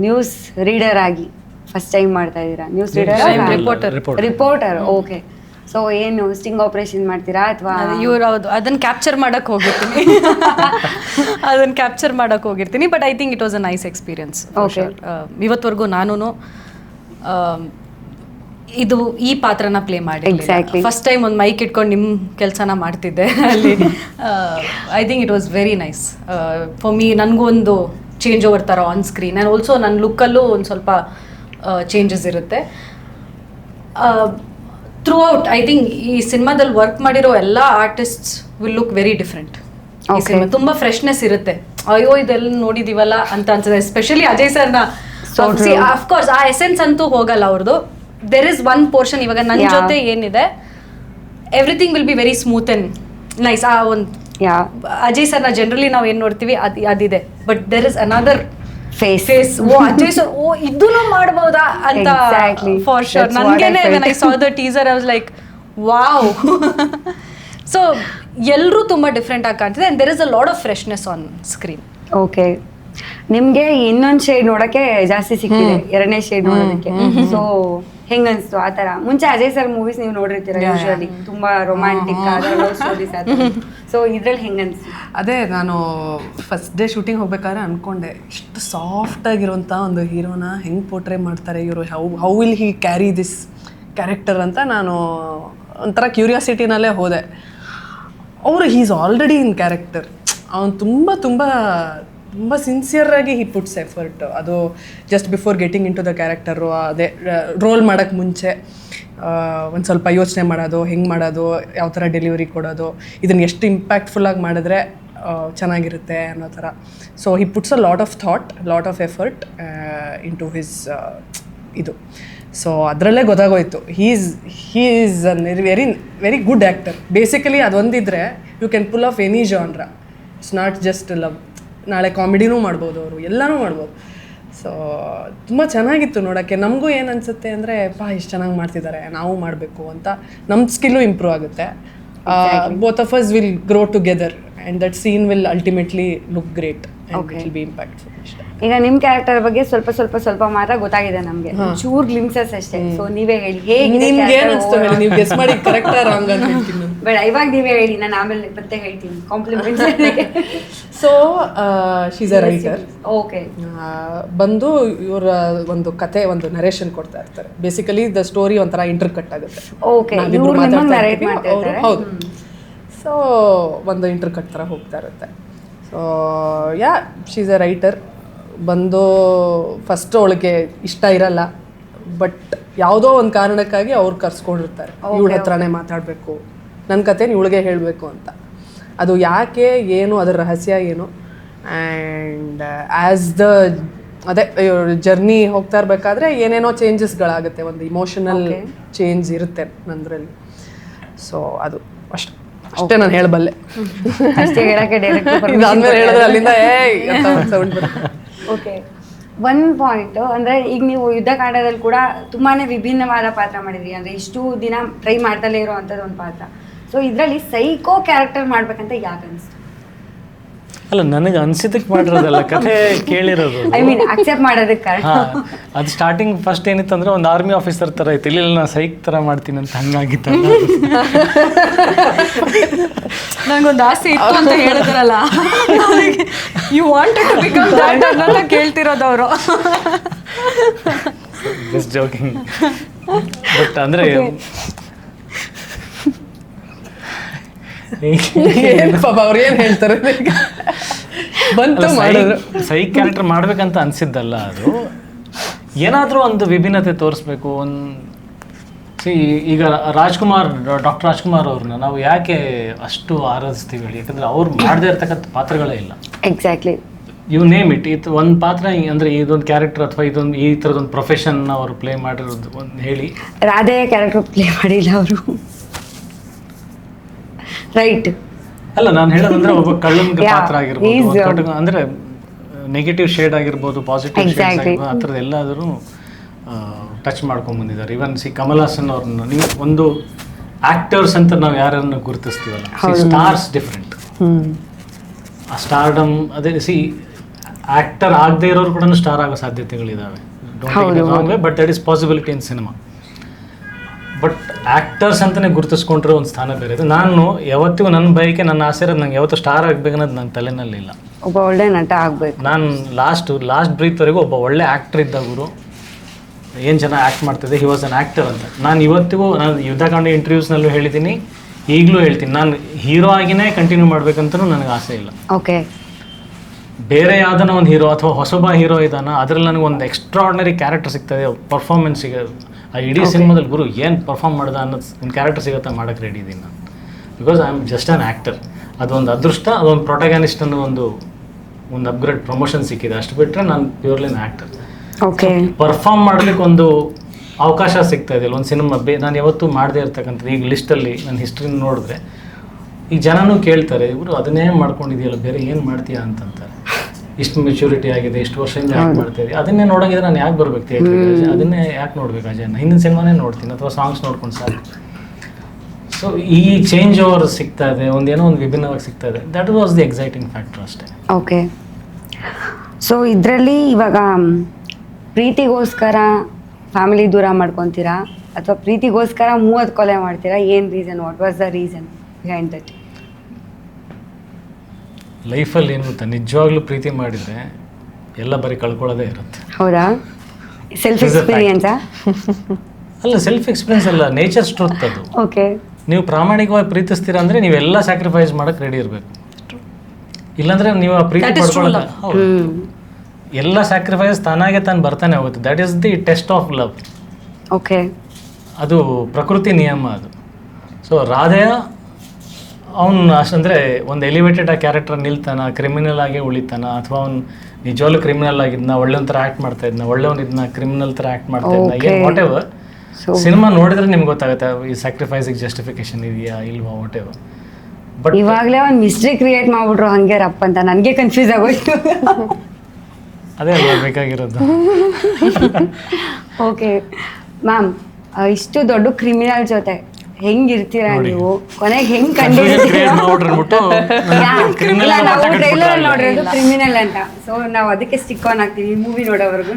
ನ್ಯೂಸ್ ರೀಡರ್ ಆಗಿ ಫಸ್ಟ್ ಟೈಮ್ ಮಾಡ್ತಾ ಇದ್ದೀರಾ? News reader, reporter. Okay, so ಏನು ಸ್ಟಿಂಗ್ ಆಪರೇಷನ್ ಮಾಡ್ತೀರಾ ಅಥವಾ? ಇವ್ರು ಹೌದು, ಅದನ್ನ ಕ್ಯಾಪ್ಚರ್ ಮಾಡಕ್ ಹೋಗಿರ್ತೀನಿ. ಅದನ್ನ ಕ್ಯಾಪ್ಚರ್ ಮಾಡಕ್ ಹೋಗಿರ್ತೀನಿ. But I think it was a nice experience. ಇವತ್ತವರೆಗೂ ನಾನು ಇದು ಈ ಪಾತ್ರನ ಪ್ಲೇ ಮಾಡಿ ಫಸ್ಟ್ ಟೈಮ್ ಒಂದು ಮೈಕ್ ಇಟ್ಕೊಂಡು ನಿಮ್ಮ ಕೆಲಸನ ಮಾಡ್ತಿದ್ದೆ ಅಲ್ಲಿ. I think it was very nice for me. ನನಗೂ ಒಂದು ಚೇಂಜ್ ಓವರ್ ಥರ ಆನ್ ಸ್ಕ್ರೀನ್ ಆ್ಯಂಡ್ ಆಲ್ಸೋ ನನ್ನ ಲುಕ್ಕಲ್ಲೂ ಒಂದು ಸ್ವಲ್ಪ ಚೇಂಜಸ್ ಇರುತ್ತೆ. ಥ್ರೂ ಔಟ್ ಐ ಥಿಂಕ್ ಈ ಸಿನಿಮಾದಲ್ಲಿ ವರ್ಕ್ ಮಾಡಿರೋ ಎಲ್ಲ artists will look very different. ಈ ಸಿನಿಮಾ ತುಂಬ ಫ್ರೆಶ್ನೆಸ್ ಇರುತ್ತೆ. ಅಯ್ಯೋ ಇದೆಲ್ಲ ನೋಡಿದೀವಲ್ಲ ಅಂತ ಅನ್ಸುತ್ತೆ. ಎಸ್ಪೆಷಲಿ ಅಜಯ್ ಸರ್ನ ಅಫ್ಕೋರ್ಸ್ ಆ ಎಸೆನ್ಸ್ ಅಂತೂ ಹೋಗಲ್ಲ ಅವ್ರದ್ದು. ದೇರ್ ಇಸ್ ಒನ್ ಪೋರ್ಷನ್ ಇವಾಗ ನನ್ನ ಜೊತೆ ಏನಿದೆ, everything will be very smooth and nice. ಆ ಒಂದು ಅಜಯ್ ಸರ್ನ ಜನರಲಿ ನಾವು ಏನು ನೋಡ್ತೀವಿ ಅದಿದೆ. But there is another phase. Oh Ajay sir, oh ಇದನ್ನು ಮಾಡ್ಬೋದಾ ಅಂತ ಫಾರ್ ಶೋರ್. ನನಗೇನೆ when I saw the teaser I was like wow. So ಎಲ್ಲರೂ ತುಂಬ ಡಿಫ್ರೆಂಟ್ ಆಗಿ ಕಾಣ್ತಿದೆ and there is a lot of freshness on screen. Okay, ನಿಮಗೆ ಇನ್ನೊಂದು ಶೇಡ್ ನೋಡೋಕ್ಕೆ ಜಾಸ್ತಿ ಸಿಕ್ಕಿದೆ, ಎರಡನೇ ಶೇಡ್ ನೋಡೋದಕ್ಕೆ. ಸೊ ಹೆಂಗನ್ಸ್ತು ಆ ಥರ? ಮುಂಚೆ ಅಜಯ್ ಸರ್ ಮೂವೀಸ್ ನೀವು ನೋಡಿರ್ತೀರ, ಯೂಶುವಲಿ ತುಂಬ ರೊಮ್ಯಾಂಟಿಕ್ ಲವ್ ಸ್ಟೋರೀಸ್ ಅದು. ಸೊ ಇದ್ರಲ್ಲಿ ಹೆಂಗನ್ಸ್ತು? ಅದೇ ನಾನು ಫಸ್ಟ್ ಡೇ ಶೂಟಿಂಗ್ ಹೋಗ್ಬೇಕಾದ್ರೆ ಅನ್ಕೊಂಡೆ, ಇಷ್ಟು ಸಾಫ್ಟಾಗಿರುವಂಥ ಒಂದು ಹೀರೋನ ಹೆಂಗೆ ಪೋರ್ಟ್ರೇ ಮಾಡ್ತಾರೆ ಇವರು, how will he carry this character ಅಂತ ನಾನು ಒಂಥರ ಕ್ಯೂರಿಯಾಸಿಟಿನಲ್ಲೇ ಹೋದೆ. ಅವರು ಈಸ್ ಆಲ್ರೆಡಿ ಇನ್ ಕ್ಯಾರೆಕ್ಟರ್. ಅವನು ತುಂಬ ತುಂಬ ತುಂಬ ಸಿನ್ಸಿಯರಾಗಿ ಹಿ ಪುಟ್ಸ್ ಎಫರ್ಟ್. ಅದು just before getting into the character, ಅದೇ ರೋಲ್ ಮಾಡೋಕ್ಕೆ ಮುಂಚೆ ಒಂದು ಸ್ವಲ್ಪ ಯೋಚನೆ ಮಾಡೋದು, ಹೆಂಗೆ ಮಾಡೋದು, ಯಾವ ಥರ ಡೆಲಿವರಿ ಕೊಡೋದು, ಇದನ್ನು ಎಷ್ಟು ಇಂಪ್ಯಾಕ್ಟ್ಫುಲ್ಲಾಗಿ ಮಾಡಿದ್ರೆ ಚೆನ್ನಾಗಿರುತ್ತೆ ಅನ್ನೋ ಥರ. So he puts a lot of thought, lot of effort into his ಇದು. ಸೊ ಅದರಲ್ಲೇ ಗೊತ್ತಾಗೋಯ್ತು he is a very very good actor. Basically ಅದೊಂದಿದ್ರೆ you can pull off any genre. It's not just love. ನಾಳೆ ಕಾಮಿಡಿನೂ ಮಾಡ್ಬೋದು, ಅವರು ಎಲ್ಲನೂ ಮಾಡ್ಬೋದು. ಸೊ ತುಂಬ ಚೆನ್ನಾಗಿತ್ತು ನೋಡೋಕ್ಕೆ. ನಮಗೂ ಏನು ಅನಿಸುತ್ತೆ ಅಂದರೆ, ಇಷ್ಟು ಚೆನ್ನಾಗಿ ಮಾಡ್ತಿದ್ದಾರೆ, ನಾವು ಮಾಡಬೇಕು ಅಂತ ನಮ್ಮ ಸ್ಕಿಲ್ಲು ಇಂಪ್ರೂವ್ ಆಗುತ್ತೆ. Both of us will grow together and that scene will ultimately look great and will be impactful. ಈಗ ನಿಮ್ಮ ಕ್ಯಾರೆಕ್ಟರ್ ಬಗ್ಗೆ ಸ್ವಲ್ಪ ಮಾತ್ರ ಗೊತ್ತಾಗಿದೆ ನಮಗೆ, ಚೂರ್ ಗ್ಲಿಮ್ಸಸ್ ಅಷ್ಟೇ. ಸೊ ನೀವೇ ಹೇಳಿ, ನೀವು ಗೆಸ್ ಮಾಡಿ ಕರೆಕ್ಟ್ ರಾಂಗ್ ಅಂತ ಹೇಳ್ತೀನಿ. ಬೇಡ, ಇವಾಗ ನೀವೇ ಹೇಳಿ, ನಾನು ಆಮೇಲೆ ಮತ್ತೆ ಹೇಳ್ತೀನಿ compliments. So she is a writer. Okay, ಬಂದು ಇವರ ಒಂದು ಕತೆ, ಒಂದು ನರೇಷನ್ ಕೊಡ್ತಾ ಇರ್ತಾರೆ. ಬೇಸಿಕಲಿ ದ ಸ್ಟೋರಿ ಒಂಥರ ಇಂಟರ್ ಕಟ್ ಆಗುತ್ತೆ. ಓಕೆ, ಹೌದು. ಸೊ ಒಂದು ಇಂಟರ್ ಕಟ್ ಥರ ಹೋಗ್ತಾ ಇರುತ್ತೆ. So she is a writer. ಬಂದು ಫಸ್ಟ್ ಅವಳಿಗೆ ಇಷ್ಟ ಇರಲ್ಲ, ಬಟ್ ಯಾವುದೋ ಒಂದು ಕಾರಣಕ್ಕಾಗಿ ಅವ್ರು ಕರ್ಸ್ಕೊಂಡಿರ್ತಾರೆ, ಇವಳ ಹತ್ರನೇ ಮಾತಾಡಬೇಕು, ನನ್ನ ಕಥೆನ ಇವಳಿಗೆ ಹೇಳಬೇಕು ಅಂತ. ಅದು ಯಾಕೆ, ಏನು ಅದರ ರಹಸ್ಯ ಏನು, ಆ್ಯಂಡ್ ಆ್ಯಸ್ ದ ಅದೇ ಜರ್ನಿ ಹೋಗ್ತಾ ಇರಬೇಕಾದ್ರೆ ಏನೇನೋ ಚೇಂಜಸ್ಗಳಾಗುತ್ತೆ, ಒಂದು ಇಮೋಷನಲ್ ಚೇಂಜ್ ಇರುತ್ತೆ ನಂದ್ರಲ್ಲಿ. ಸೊ ಅದು ಅಷ್ಟೇ ನಾನು ಹೇಳಬಲ್ಲೆ. ಅಷ್ಟೇ ಹೇಳಕ್ಕೆ ಡೈರೆಕ್ಟ್ ಇದಾದ್ಮೇಲೆ ಹೇಳಿದ್ರೆ ಅಲ್ಲಿಂದ ಸೌಂಡ್ ಬರುತ್ತೆ. ಓಕೆ, ಒಂದು ಪಾಯಿಂಟು ಅಂದರೆ ಈಗ ನೀವು ಯುದ್ಧಕಾಂಡದಲ್ಲಿ ಕೂಡ ತುಂಬಾ ವಿಭಿನ್ನವಾದ ಪಾತ್ರ ಮಾಡಿದ್ರಿ, ಅಂದರೆ ಇಷ್ಟು ದಿನ ಟ್ರೈ ಮಾಡ್ದಲೇ ಇರೋ ಅಂಥದ್ದು ಒಂದು ಪಾತ್ರ. ಸೊ ಇದರಲ್ಲಿ ಸೈಕೋ ಕ್ಯಾರೆಕ್ಟರ್ ಮಾಡ್ಬೇಕಂತ ಯಾಕೆ ಅನಿಸ್ತು? ಅಲ್ಲ, ನನಗೆ ಅನ್ಸಿದ್ದಕ್ಕೆ ಮಾಡಿರೋದಲ್ಲ, ಕಥೆ ಕೇಳಿರೋದು. ಐ ಮೀನ್ ಅಕ್ಸೆಪ್ಟ್ ಮಾಡೋದಕ್ಕೆ ಕಾರಣ. ಅದು ಸ್ಟಾರ್ಟಿಂಗ್ ಫಸ್ಟ್ ಏನಿತ್ತು ಅಂದರೆ ಒಂದು ಆರ್ಮಿ ಆಫೀಸರ್ ಥರ ಇತ್ತು, ಇಲ್ಲಿ ನಾನು ಸೈಕ್ ಥರ ಮಾಡ್ತೀನಿ ಅಂತ ಹಂಗಾಗಿತ್ತು. ನಂಗೊಂದು ಆಸೆ ಇತ್ತು ಅಂತ ಹೇಳಿದ್ರಲ್ಲ, you wanted to become that ಅಂತ ಕೇಳ್ತಿರೋದವರು. Just joking. ಬಟ್ ಅಂದರೆ ಪಾಪ ಅವ್ರು ಏನು ಹೇಳ್ತಾರೆ ಬಂತು ಮಾಡಿದ್ರು. ಸೈಕ್ ಕ್ಯಾರೆಕ್ಟರ್ ಮಾಡ್ಬೇಕಂತ ಅನ್ಸಿದ್ದಲ್ಲ, ಅದು ಏನಾದರೂ ಒಂದು ವಿಭಿನ್ನತೆ ತೋರಿಸ್ಬೇಕು. ಈಗ ಡಾಕ್ಟರ್ ರಾಜ್ಕುಮಾರ್ ಅವ್ರನ್ನ ನಾವು ಯಾಕೆ ಅಷ್ಟು ಆರಾಧಿಸ್ತೀವಿ ಹೇಳಿ? ಯಾಕಂದ್ರೆ ಅವ್ರು ಮಾಡದೇ ಇರ್ತಕ್ಕಂಥ ಪಾತ್ರಗಳೇ ಇಲ್ಲ. Exactly, you name it. ಇದು ಒಂದು ಪಾತ್ರ ಅಂದರೆ ಇದೊಂದು ಕ್ಯಾರೆಕ್ಟರ್ ಅಥವಾ ಇದೊಂದು ಈ ಥರದೊಂದು ಪ್ರೊಫೆಷನ್ ಅವರು ಪ್ಲೇ ಮಾಡಿರೋದು ಒಂದು ಹೇಳಿ. ರಾಧೆ ಕ್ಯಾರೆಕ್ಟರ್ ಪ್ಲೇ ಮಾಡಿಲ್ಲ ಅವರು, ರೈಟ್? ಅಲ್ಲ, ನಾನು ಹೇಳೋದಂದ್ರೆ ಒಬ್ಬ ಕಳ್ಳನ ಪಾತ್ರ ಆಗಿರ್ಬೋದು, ಅಂದರೆ ನೆಗೆಟಿವ್ ಶೇಡ್ ಆಗಿರ್ಬೋದು, ಪಾಸಿಟಿವ್ ಶೇಡ್ಸ್ ಆಗಿರ್ಬೋದು, ಆ ಥರದ್ದು ಎಲ್ಲಾದರೂ ಟಚ್ ಮಾಡ್ಕೊಂಡು ಬಂದಿದ್ದಾರೆ. ಇವನ್ ಕಮಲ್ ಹಾಸನ್ ಅವ್ರನ್ನ ನೀವು ಒಂದು ಆಕ್ಟರ್ಸ್ ಅಂತ ನಾವು ಯಾರನ್ನು ಗುರುತಿಸ್ತೀವಲ್ಲ, ಸ್ಟಾರ್ಸ್ ಡಿಫ್ರೆಂಟ್. ಆ ಸ್ಟಾರ್ಡಮ್ ಅದೇ ಆಕ್ಟರ್ ಆಗದೆ ಇರೋರು ಕೂಡ ಸ್ಟಾರ್ ಆಗೋ ಸಾಧ್ಯತೆಗಳಿದ್ದಾವೆ. But that is possibility in cinema. But actors ಅಂತಲೇ ಗುರುತಿಸ್ಕೊಂಡ್ರೆ ಒಂದು ಸ್ಥಾನ ಬೇರೆ ಇದೆ. ನಾನು ಯಾವತ್ತಿಗೂ ನನ್ನ ಬಯಕೆ, ನನ್ನ ಆಸೆ ಇರೋದು ನಂಗೆ ಯಾವತ್ತೂ ಸ್ಟಾರ್ ಆಗಬೇಕನ್ನೋದು ನನ್ನ ತಲೆನಲ್ಲಿಲ್ಲ. ಒಬ್ಬ ಒಳ್ಳೆ ನಟ ಆಗಬೇಕು. ನಾನು ಲಾಸ್ಟ್ ಬ್ರೀತ್ವರೆಗೂ ಒಬ್ಬ ಒಳ್ಳೆ ಆ್ಯಕ್ಟರ್ ಇದ್ದ ಗುರು, ಏನು ಚೆನ್ನಾಗಿ ಆ್ಯಕ್ಟ್ ಮಾಡ್ತಿದ್ದೆ, ಹಿ ವಾಸ್ ಅನ್ ಆ್ಯಕ್ಟರ್ ಅಂತ. ನಾನು ಇವತ್ತಿಗೂ ನಾನು ಯುದ್ಧಕಾಂಡ ಇಂಟರ್ವ್ಯೂಸ್ನಲ್ಲೂ ಹೇಳಿದ್ದೀನಿ, ಈಗಲೂ ಹೇಳ್ತೀನಿ, ನಾನು ಹೀರೋ ಆಗಿನೇ ಕಂಟಿನ್ಯೂ ಮಾಡ್ಬೇಕಂತಲೂ ನನಗೆ ಆಸೆ ಇಲ್ಲ. ಓಕೆ, ಬೇರೆ ಯಾವ್ದಾನ ಒಂದು ಹೀರೋ ಅಥವಾ ಹೊಸಬ ಹೀರೋ ಇದ್ದಾನ, ಅದರಲ್ಲಿ ನನಗೆ ಒಂದು ಎಕ್ಸ್ಟ್ರಾರ್ಡಿನರಿ ಕ್ಯಾರೆಕ್ಟರ್ ಸಿಗ್ತದೆ, ಪರ್ಫಾರ್ಮೆನ್ಸ್ ಸಿಗೋದು. ಆ ಇಡೀ ಸಿನಿಮಾದಲ್ಲಿ ಗುರು ಏನು ಪರ್ಫಾರ್ಮ್ ಮಾಡ್ದ ಅನ್ನೋದು ಒಂದು ಕ್ಯಾರೆಕ್ಟರ್ ಸಿಗುತ್ತೆ, ಮಾಡೋಕ್ಕೆ ರೆಡಿ ಇದ್ದೀನಿ ನಾನು. Because I am just on actor. ಅದೊಂದು ಅದೃಷ್ಟ, ಅದೊಂದು ಪ್ರೊಟಗಾನಿಸ್ಟ್ ಅನ್ನೋ ಒಂದು ಅಪ್ಗ್ರೇಡ್ ಪ್ರಮೋಷನ್ ಸಿಕ್ಕಿದೆ. ಅಷ್ಟು ಬಿಟ್ಟರೆ ನಾನು ಪ್ಯೂರ್ಲಿ ಆ್ಯಕ್ಟರ್. ಓಕೆ, ಪರ್ಫಾರ್ಮ್ ಮಾಡ್ಲಿಕ್ಕೆ ಒಂದು ಅವಕಾಶ ಸಿಗ್ತಾ ಇದೆಯಲ್ಲ ಒಂದು ಸಿನಿಮಾ. ನಾನು ಯಾವತ್ತೂ ಮಾಡದೇ ಇರ್ತಕ್ಕಂಥದ್ದು. ಈಗ ಲಿಸ್ಟಲ್ಲಿ ನನ್ನ ಹಿಸ್ಟ್ರಿನ ನೋಡಿದ್ರೆ ಈಗ ಜನನೂ ಕೇಳ್ತಾರೆ, ಇವರು ಅದನ್ನೇ ಮಾಡ್ಕೊಂಡಿದೆಯಲ್ಲ, ಬೇರೆ ಏನು ಮಾಡ್ತೀಯಾ ಅಂತಂತಾರೆ. ಇಷ್ಟು ಮೆಚುರಿಟಿ ಆಗಿದೆ, ಇಷ್ಟು ವರ್ಷದಿಂದ ಯಾಕೆ ಮಾಡ್ತಾ ಇದೆ, ಅದನ್ನೇ ನೋಡೋಂಗಿದ್ರೆ ನಾನು ಯಾಕೆ ಬರ್ಬೇಕು ಥಿಯೇಟ್ರಿಗೆ? ಅದನ್ನೇ ಯಾಕೆ ನೋಡ್ಬೇಕು ಅಜಯ್? ಹಿಂದಿನ ಸಿನಿಮಾನೇ ನೋಡ್ತೀನಿ ಅಥವಾ ಸಾಂಗ್ಸ್ ನೋಡ್ಕೊಂಡು ಸಾಕು. ಸೊ ಈ ಚೇಂಜ್ ಓವರ್ ಸಿಗ್ತಾ ಇದೆ, ಒಂದೇನೋ ಒಂದು ವಿಭಿನ್ನವಾಗಿ ಸಿಗ್ತಾ ಇದೆ. That was the exciting factor ಅಷ್ಟೇ. ಓಕೆ. ಸೊ ಇದರಲ್ಲಿ ಇವಾಗ ಪ್ರೀತಿಗೋಸ್ಕರ ಫ್ಯಾಮಿಲಿ ದೂರ ಮಾಡ್ಕೊತೀರಾ ಅಥವಾ ಪ್ರೀತಿಗೋಸ್ಕರ 30 ಕೊಲೆ ಮಾಡ್ತೀರಾ? ಏನು reason? What was the reason behind that? ಲೈಫಲ್ಲಿ ಏನು ಗೊತ್ತಾ, ನಿಜವಾಗ್ಲೂ ಪ್ರೀತಿ ಮಾಡಿದರೆ ಎಲ್ಲ ಬರೀ ಕಳ್ಕೊಳ್ಳೋದೇ ಇರುತ್ತೆ. ಹೌದಾ? ಸೆಲ್ಫ್ ಎಕ್ಸ್ಪೀರಿಯನ್ಸಾ? ಅಲ್ಲ, ಸೆಲ್ಫ್ ಎಕ್ಸ್ಪೀರಿಯನ್ಸ್ ಅಲ್ಲ, ನೇಚರ್ಸ್ ಟ್ರೂತ್ ಅದು. ಓಕೆ. ನೀವು ಪ್ರಾಮಾಣಿಕವಾಗಿ ಪ್ರೀತಿಸ್ತೀರಾ ಅಂದರೆ ನೀವೆಲ್ಲ ಸ್ಯಾಕ್ರಿಫೈಸ್ ಮಾಡೋಕ್ಕೆ ರೆಡಿ ಇರಬೇಕು. ಇಲ್ಲಾಂದರೆ ನೀವು ಆ ಪ್ರೀತಿ ಪಡ್ಕೊಳ್ಳೋದು, ಹೌದು, ಎಲ್ಲ ಸ್ಯಾಕ್ರಿಫೈಸ್ ತಾನಾಗೆ ತಾನು ಬರ್ತಾನೆ ಹೋಗುತ್ತೆ. That is the test of love. Okay, ಅದು ಪ್ರಕೃತಿ ನಿಯಮ ಅದು. ಸೊ ರಾಧೆಯ ಅವನು ಅಷ್ಟಂದರೆ ಒಂದು ಎಲಿವೇಟೆಡ್ ಆ ಕ್ಯಾರೆಕ್ಟರ್ ನಿಲ್ತಾನ, ಕ್ರಿಮಿನಲ್ ಆಗಿ ಉಳಿತಾನ, ಅಥವಾ ಅವ್ನು ನಿಜವಾಗ್ಲೂ ಕ್ರಿಮಿನಲ್ ಆಗಿದ್ನ ಒಳ್ಳೆಯವ್ನ ಥರ ಆ್ಯಕ್ಟ್ ಮಾಡ್ತಾ ಇದ್ನ, ಒಳ್ಳೆಯವನು ಇದನ್ನ ಕ್ರಿಮಿನಲ್ ಥರ ಆ್ಯಕ್ಟ್ ಮಾಡ್ತಾ ಇದ್ನ, ಏನು ವಾಟ್ ಎವರ್. ಸಿನಿಮಾ ನೋಡಿದ್ರೆ ನಿಮ್ಗೆ ಗೊತ್ತಾಗುತ್ತೆ ಈ ಸ್ಯಾಕ್ರಿಫೈಸಿಗೆ ಜಸ್ಟಿಫಿಕೇಶನ್ ಇದೆಯಾ ಇಲ್ವಾ, ವಾಟ್ ಎವರ್. ಬಟ್ ಇವಾಗಲೇ ಒಂದು ಮಿಸ್ಟ್ರಿ ಕ್ರಿಯೇಟ್ ಮಾಡ್ಬಿಟ್ರು ಹಂಗೆ ರಪ್ಪ ಅಂತ, ನನಗೆ ಕನ್ಫ್ಯೂಸ್ ಆಗೋಯ್ತು. ಅದೇ ಅಲ್ವಾ ಬೇಕಾಗಿರೋದು. ಓಕೆ ಮ್ಯಾಮ್, ಇಷ್ಟು ದೊಡ್ಡ ಕ್ರಿಮಿನಲ್ ಜೊತೆ ಹೆಂಗಿರ್ತೀರಾ ನೀವು? ಕೊನೆಗೆ ಹೆಂಗ್ ಕಂಡಿರ್ತೀರಾ? ನಾವು ಟ್ರೈಲರ್ ನೋಡಿರೋದು ಕ್ರಿಮಿನಲ್ ಅಂತ, ಸೊ ನಾವು ಅದಕ್ಕೆ ಸ್ಟಿಕ್ ಆನ್ ಆಗ್ತೀವಿ ಮೂವಿ ನೋಡೋವರೆಗೂ.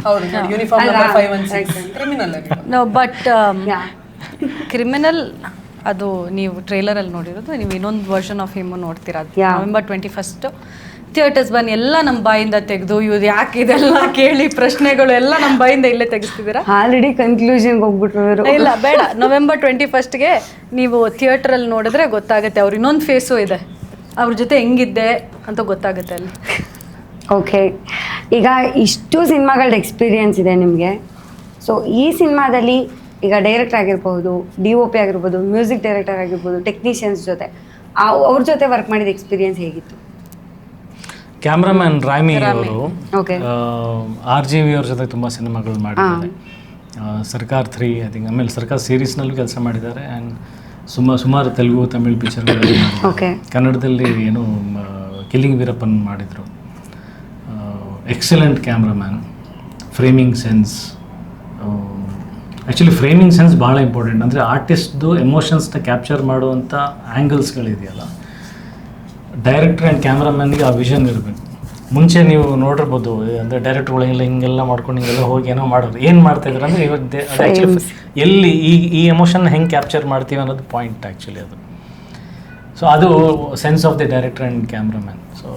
ಹೌದು, ಯೂನಿಫಾರ್ಮ್ ನಂಬರ್ 516 ಕ್ರಿಮಿನಲ್ ಆಗಿ. ನೋ, ಬಟ್ ಕ್ರಿಮಿನಲ್ ಅದು ನೀವು ಟ್ರೈಲರಲ್ಲಿ ನೋಡಿರೋದು. ನೀವು ಇನ್ನೊಂದು ವರ್ಷನ್ ಆಫ್ ಹಿಮ್ ನೋಡ್ತೀರಾ. November 21 ಥಿಯೇಟರ್ಸ್ ಬನ್ನಿ, ಎಲ್ಲ ನಮ್ಮ ಬಾಯಿಂದ ತೆಗೆದು ಇವ್ರು ಯಾಕೆ ಇದೆಲ್ಲ ಕೇಳಿ ಪ್ರಶ್ನೆಗಳು ಎಲ್ಲ ನಮ್ಮ ಬಾಯಿಂದ ಇಲ್ಲೇ ತೆಗಿಸ್ತಿದ್ದೀರಾ. ಆಲ್ರೆಡಿ ಕನ್ಕ್ಲೂಷನ್ಗೆ ಹೋಗ್ಬಿಟ್ರು. ಇಲ್ಲ ಬೇಡ, November 21 ನೀವು ಥಿಯೇಟ್ರಲ್ಲಿ ನೋಡಿದ್ರೆ ಗೊತ್ತಾಗುತ್ತೆ. ಅವ್ರು ಇನ್ನೊಂದು ಫೇಸು ಇದೆ, ಅವ್ರ ಜೊತೆ ಹೆಂಗಿದ್ದೆ ಅಂತ ಗೊತ್ತಾಗುತ್ತೆ ಅಲ್ಲಿ. ಓಕೆ, ಈಗ ಇಷ್ಟು ಸಿನಿಮಾಗಳ ಎಕ್ಸ್ಪೀರಿಯನ್ಸ್ ಇದೆ ನಿಮಗೆ. ಸೊ ಈ ಸಿನಿಮಾದಲ್ಲಿ ಈಗ ಡೈರೆಕ್ಟರ್ ಆಗಿರ್ಬೋದು, DOP ಆಗಿರ್ಬೋದು, ಮ್ಯೂಸಿಕ್ ಡೈರೆಕ್ಟರ್ ಆಗಿರ್ಬೋದು, ಟೆಕ್ನಿಷಿಯನ್ಸ್ ಜೊತೆ ಅವ್ರ ಜೊತೆ ವರ್ಕ್ ಮಾಡಿದ ಎಕ್ಸ್ಪೀರಿಯನ್ಸ್ ಹೇಗಿತ್ತು? ಕ್ಯಾಮ್ರಾಮ್ಯಾನ್ ರಾಮಿ ಅವರು ಓಕೆ RGV ಅವ್ರ ಜೊತೆ ತುಂಬ ಸಿನಿಮಾಗಳು ಮಾಡಿದ್ದಾರೆ. ಸರ್ಕಾರ್ 3 ಐ ಥಿಂಕ್, ಆಮೇಲೆ ಸರ್ಕಾರ್ ಸೀರೀಸ್ನಲ್ಲೂ ಕೆಲಸ ಮಾಡಿದ್ದಾರೆ. ಆ್ಯಂಡ್ ಸುಮಾರು ತೆಲುಗು ತಮಿಳ್ ಪಿಕ್ಚರ್ಗಳಲ್ಲಿ ಓಕೆ ಕನ್ನಡದಲ್ಲಿ ಏನು ಕಿಲ್ಲಿಂಗ್ ವೀರಪ್ಪನ್ ಮಾಡಿದರು. Excellent cameraman. Framing sense, actually framing sense ಭಾಳ ಇಂಪಾರ್ಟೆಂಟ್. ಅಂದರೆ ಆರ್ಟಿಸ್ಟ್ದು ಎಮೋಷನ್ಸ್ನ ಕ್ಯಾಪ್ಚರ್ ಮಾಡುವಂಥ ಆ್ಯಂಗಲ್ಸ್ಗಳಿದೆಯಲ್ಲ, ಡೈರೆಕ್ಟರ್ ಆ್ಯಂಡ್ ಕ್ಯಾಮ್ರಾಮ್ಯಾನ್ಗೆ ಆ ವಿಷನ್ ಇರಬೇಕು. ಮುಂಚೆ ನೀವು ನೋಡಿರ್ಬೋದು, ಅಂದರೆ ಡೈರೆಕ್ಟ್ರುಗಳೆಲ್ಲ ಹಿಂಗೆಲ್ಲ ಮಾಡ್ಕೊಂಡು ಹಿಂಗೆಲ್ಲ ಹೋಗಿ ಏನೋ ಮಾಡೋರು. ಏನು ಮಾಡ್ತಾಯಿದ್ರು ಅಂದರೆ ಇವತ್ತು ಆ್ಯಕ್ಚುಲಿ ಎಲ್ಲಿ ಈ ಎಮೋಷನ್ನ ಹೆಂಗೆ ಕ್ಯಾಪ್ಚರ್ ಮಾಡ್ತೀವಿ ಅನ್ನೋದು ಪಾಯಿಂಟ್ ಆ್ಯಕ್ಚುಲಿ ಅದು. ಸೊ ಅದು sense of the director and cameraman. So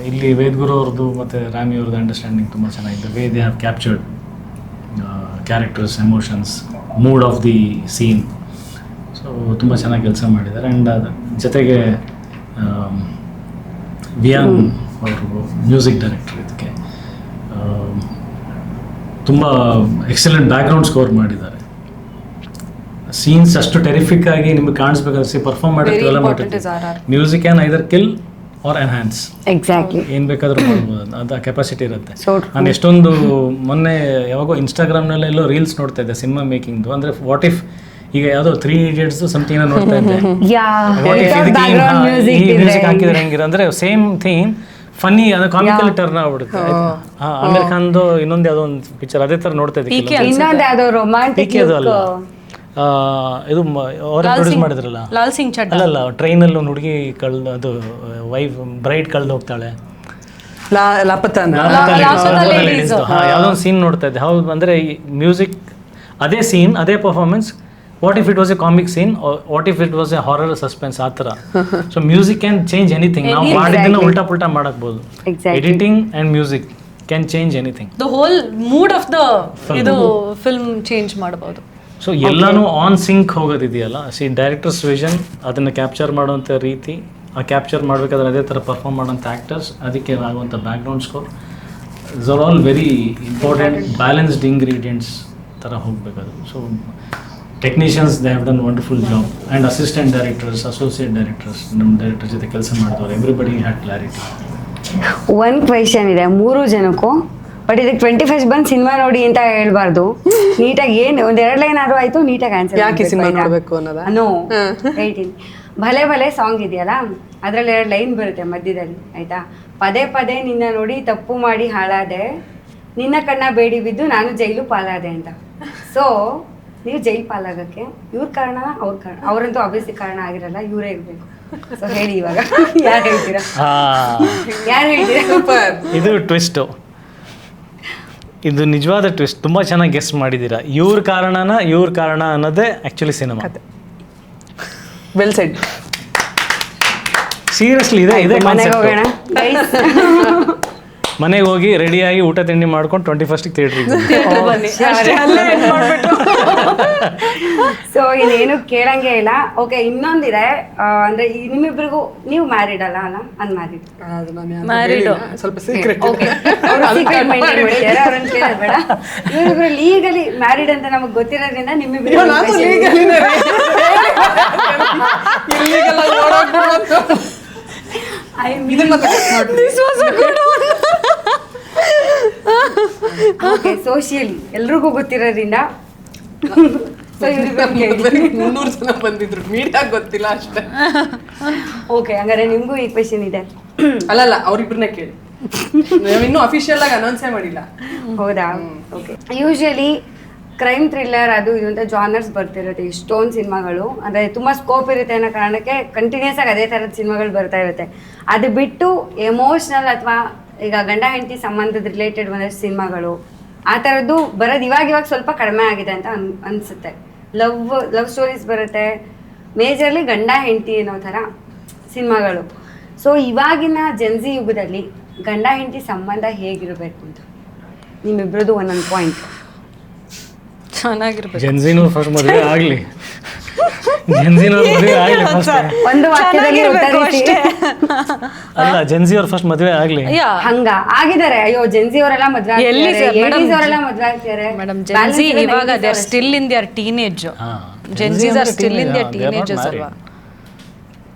ಇಲ್ಲಿ ವೇದ್ಗುರು ಅವ್ರದ್ದು ಮತ್ತು ರಾಮಿ ಅವ್ರದ್ದು ಅಂಡರ್ಸ್ಟ್ಯಾಂಡಿಂಗ್ ತುಂಬ ಚೆನ್ನಾಗಿದೆ. Way they have captured characters, emotions, mood of the scene. So ತುಂಬ ಚೆನ್ನಾಗಿ ಕೆಲಸ ಮಾಡಿದ್ದಾರೆ. ಆ್ಯಂಡ್ ಅದು ಜೊತೆಗೆ ವಿಯಾನ್ ಅವರು ಮ್ಯೂಸಿಕ್ ಡೈರೆಕ್ಟರ್. ಇದಕ್ಕೆ ತುಂಬ ಎಕ್ಸಲೆಂಟ್ ಬ್ಯಾಕ್ಗ್ರೌಂಡ್ ಸ್ಕೋರ್ ಮಾಡಿದ್ದಾರೆ. ಸೀನ್ಸ್ ಅಷ್ಟು ಟೆರಿಫಿಕ್ ಆಗಿ ನಿಮಗೆ ಕಾಣಿಸ್ಬೇಕಾದ್ರೆ ಪರ್ಫಾರ್ಮ್ ಮಾಡಿರ್ತೀವಲ್ಲ ಮಾಡಿರ್ತೀವಿ. Music can either kill or enhance. Exactly. ಏನು ಬೇಕಾದರೂ ಮಾಡ್ಬೋದು, ಅದು ಆ ಕೆಪಾಸಿಟಿ ಇರುತ್ತೆ. So true. ನಾನು ಎಷ್ಟೊಂದು ಮೊನ್ನೆ ಯಾವಾಗೋ ಇನ್ಸ್ಟಾಗ್ರಾಮ್ನಲ್ಲೆಲ್ಲೋ ರೀಲ್ಸ್ ನೋಡ್ತಾ ಇದ್ದೆ ಸಿನಿಮಾ ಮೇಕಿಂಗ್ದು. ಅಂದರೆ ವಾಟ್ ಇಫ್ ಈಗ ಯಾವುದೋ 3 Idiots ಸಮಥಿಂಗ್ ನೋಡ್ತಾ ಇದ್ದೆ. ಮ್ಯೂಸಿಕ್ ಹಾಕಿದ್ರೆ ಹೆಂಗಿರ ಅಂದರೆ ಸೇಮ್ ಥೀಮ್ ಫನ್ನಿ, ಅದು ಕಾಮಿಕಲ್ ಟರ್ನ್ ಆಗ್ಬಿಡುತ್ತೆ. ಆಮಿರ್ ಖಾನ್ದು ಇನ್ನೊಂದು ಯಾವುದೋ ಒಂದು ಪಿಕ್ಚರ್ ಅದೇ ಥರ ನೋಡ್ತಾ ಇದ್ದೆ. ಇನ್ನೊಂದು ಯಾವುದೋ ರೊಮ್ಯಾಂಟಿಕ್ ಅದು ಅಲ್ಲ, ಇದು ಅವರೇ ಪ್ರೊಡ್ಯೂಸ್ ಮಾಡಿದ್ರಲ್ಲ, ಲಾಲ್ ಸಿಂಗ್ ಚಡ್ಡಾ. ಅಲ್ಲಲ್ಲ, ಟ್ರೈನಲ್ಲಿ ಒಂದು ಹುಡುಗಿ ಅದು ಬ್ರೈಡ್ ಕಳ್ದು ಹೋಗ್ತಾಳೆ. ಯಾವುದೋ ಒಂದು ಸೀನ್ ನೋಡ್ತಾ ಇದ್ದೆ. ಹೌದು, ಅಂದರೆ ಮ್ಯೂಸಿಕ್ ಅದೇ ಸೀನ್, ಅದೇ performance. What if it was a comic scene, what if it was a horror suspense, ಆ ಥರ. So music can change anything. ನಾವು ಮಾಡಿದ್ದನ್ನ ಉಲ್ಟಾ ಪುಲ್ಟಾ ಮಾಡಕ್ಬೋದು. Editing and music can change anything. The whole mood of the ಇದು film change ಮಾಡಬಹುದು. So ಎಲ್ಲನೂ ಆನ್ ಸಿಂಕ್ ಹೋಗೋದಿದೆಯಲ್ಲ. ಡೈರೆಕ್ಟರ್ಸ್ ವಿಷನ್, ಅದನ್ನು ಕ್ಯಾಪ್ಚರ್ ಮಾಡುವಂಥ ರೀತಿ, ಆ ಕ್ಯಾಪ್ಚರ್ ಮಾಡಬೇಕಾದ್ರೆ ಅದೇ ಥರ ಪರ್ಫಾರ್ಮ್ ಮಾಡೋಂಥ ಆ್ಯಕ್ಟರ್ಸ್, ಅದಕ್ಕೆ ಆಗುವಂಥ background score, is are all very important balanced ingredients ಥರ ಹೋಗಬೇಕದು. So technicians they have done wonderful job. And assistant directors, associate directors, ನಮ್ಮ ಡೈರೆಕ್ಟರ್ ಜೊತೆ ಕೆಲಸ ಮಾಡಿದವರು, ಎವ್ರಿಬಡಿ ಹ್ಯಾಡ್ ಕ್ಲಾರಿಟಿ. ಒಂದು ಕ್ವೆಶನ್ ಇದೆ 3 ಜನಕ್ಕೂ. ಬಟ್ ಇದಕ್ಕೆ 21st ಬಂದು ಸಿನಿಮಾ ನೋಡಿ ಅಂತ ಹೇಳ್ಬಾರ್ದು. ನೀಟಾಗಿ ಏನು ಒಂದೆರಡು ಲೈನ್ ಆದ್ರೂ ಆಯ್ತು, ನೀಟಾಗಿ ಆನ್ಸರ್. ಯಾಕೆ ಸಿನಿಮಾ ನೋಡಬೇಕು ಅನ್ನೋದಾ? ನೋ, ಹೇಳ್ತೀನಿ. ಭಲೆ ಭಲೆ ಸಾಂಗ್ ಇದೆಯಲ್ಲ, ಅದರಲ್ಲಿ 2 ಲೈನ್ ಬರುತ್ತೆ ಮಧ್ಯದಲ್ಲಿ, ಆಯ್ತಾ? ಪದೇ ಪದೇ ನಿನ್ನ ನೋಡಿ ತಪ್ಪು ಮಾಡಿ ಹಾಳಾದೆ, ನಿನ್ನ ಕಣ್ಣ ಬೇಡಿ ಬಿದ್ದು ನಾನು ಜೈಲು ಪಾಲಾದೆ ಅಂತ. ಸೊ ನೀವು ಜೈಲು ಪಾಲಾಗಕ್ಕೆ ಇವ್ರ ಕಾರಣನ ಅವ್ರ ಕಾರಣ? ಅವರಂತೂ ಆಬ್ವಿಯಸ್ಲಿ ಕಾರಣ ಆಗಿರಲ್ಲ, ಇವರೇ ಇರಬೇಕು. ಸೊ ಹೇಳಿ ಇವಾಗ ಯಾರು ಹೇಳ್ತೀರಾ? ಯಾರು ಹೇಳ್ತೀರಾ? ಸೂಪರ್. ಇದು ಟ್ವಿಸ್ಟು, ಇದು ನಿಜವಾದ ಟ್ವಿಸ್ಟ್. ತುಂಬ ಚೆನ್ನಾಗಿ ಗೆಸ್ ಮಾಡಿದ್ದೀರಾ. ಇವ್ರ ಕಾರಣ ಅನ್ನೋದೇ actually cinema. Well shed. Seriously ಇದೆ ಮನೆಗೆ ಹೋಗೋಣ ಮನೆಗೆ ಹೋಗಿ ರೆಡಿಯಾಗಿ ಊಟ ತಿಂಡಿ ಮಾಡ್ಕೊಂಡು 21st ಥಿಯೇಟ್ರಿಗೆ ಸೊ ಇನ್ನೇನು ಕೇಳಂಗೆ ಇಲ್ಲ. ಓಕೆ, ಇನ್ನೊಂದಿದೆ. ಅಂದ್ರೆ ನಿಮ್ಮಿಬ್ರಿಗೂ ನೀವು ಮ್ಯಾರಿಡ್ ಅಲ್ಲ ಅನ್ಮ್ಯಾರಿಡ್? ಸ್ವಲ್ಪ ಸೀಕ್ರೆಟ್. ಸೀಕ್ರೆಟ್ ಮೈಂಟೈನ್ ಮಾಡ್ತೀರಾ? ಅವ್ರನ್ನ ಕೇಳೋದು ಬೇಡ. ಇವರಿಬ್ರು ಲೀಗಲಿ ಮ್ಯಾರಿಡ್ ಅಂತ ನಮಗೆ ಗೊತ್ತಿರೋದ್ರಿಂದ ನಿಮ್ಮಿಬ್ರು ಸೋಷಿಯಲಿ ಎಲ್ರಿಗೂ ಗೊತ್ತಿರೋದ್ರಿಂದ 300 ಜನ ಬಂದಿದ್ರು, ಮೀಡಿಯಾ ಗೊತ್ತಿಲ್ಲ ಅಷ್ಟೇ. ಓಕೆ, ಹಂಗಾರೆ ನಿಮ್ಗೂ ಈ ಕ್ವೆಶನ್ ಇದೆ. ಅಲ್ಲಲ್ಲ, ಅವ್ರಿಬ್ರನ್ನೇ ಕೇಳಿ. ಇನ್ನೂ ಅಫಿಷಿಯಲ್ ಆಗಿ ಅನೌನ್ಸೇ ಮಾಡಿಲ್ಲ. ಹೌದಾ? ಓಕೆ. ಯೂಶಲಿ ಕ್ರೈಮ್ ಥ್ರಿಲ್ಲರ್ ಅದು ಇದು ಅಂತ ಜಾನರ್ಸ್ ಬರ್ತಿರುತ್ತೆ ಇಷ್ಟೊಂದು ಸಿನಿಮಾಗಳು. ಅಂದರೆ ತುಂಬ ಸ್ಕೋಪ್ ಇರುತ್ತೆ ಅನ್ನೋ ಕಾರಣಕ್ಕೆ ಕಂಟಿನ್ಯೂಸ್ ಆಗಿ ಅದೇ ಥರದ ಸಿನಿಮಾಗಳು ಬರ್ತಾ ಇರುತ್ತೆ. ಅದು ಬಿಟ್ಟು ಎಮೋಷ್ನಲ್ ಅಥವಾ ಈಗ ಗಂಡ ಹೆಂಡತಿ ಸಂಬಂಧದ ರಿಲೇಟೆಡ್ ಒಂದಷ್ಟು ಸಿನಿಮಾಗಳು ಆ ಥರದ್ದು ಬರೋದು ಇವಾಗ ಸ್ವಲ್ಪ ಕಡಿಮೆ ಆಗಿದೆ ಅಂತ ಅನಿಸುತ್ತೆ. ಲವ್ ಸ್ಟೋರೀಸ್ ಬರುತ್ತೆ, ಮೇಜರ್ಲಿ ಗಂಡ ಹೆಂಡತಿ ಅನ್ನೋ ಥರ ಸಿನಿಮಾಗಳು. ಸೊ ಇವಾಗಿನ ಜೆನ್ಸಿ ಯುಗದಲ್ಲಿ ಗಂಡ ಹೆಂಡತಿ ಸಂಬಂಧ ಹೇಗಿರಬೇಕು ಅಂತ ನಿಮ್ಮಿಬ್ರದ್ದು ಒಂದೊಂದು ಪಾಯಿಂಟ್. ಚೆನ್ನಾಗಿರ್ಬೇಕು. ಜೆನ್ಸಿನೂ ಫಸ್ಟ್ ಮದುವೆ ಆಗಲಿ, ಒಂದು ವಾಕ್ಯದಲ್ಲಿ ಉತ್ತರಿಸಿ. ಅಲ್ಲ, ಜೆನ್ಸಿ ಅವ್ರು ಫಸ್ಟ್ ಮದುವೆ ಆಗಲಿ. ಹಂಗ ಆಗಿದ್ದಾರೆ. ಅಯ್ಯೋ, ಜೆನ್ಸಿ ಅವರೆಲ್ಲ ಮದುವೆ ಅವರೆಲ್ಲ ಮದುವೆ ಆಗ್ತಾರೆ. ಮೇಡಮ್, ಜೆನ್ಸಿ ಇವಾಗ they are still in their teenage. Gen Zs are still in their teenages ಅಲ್ವಾ?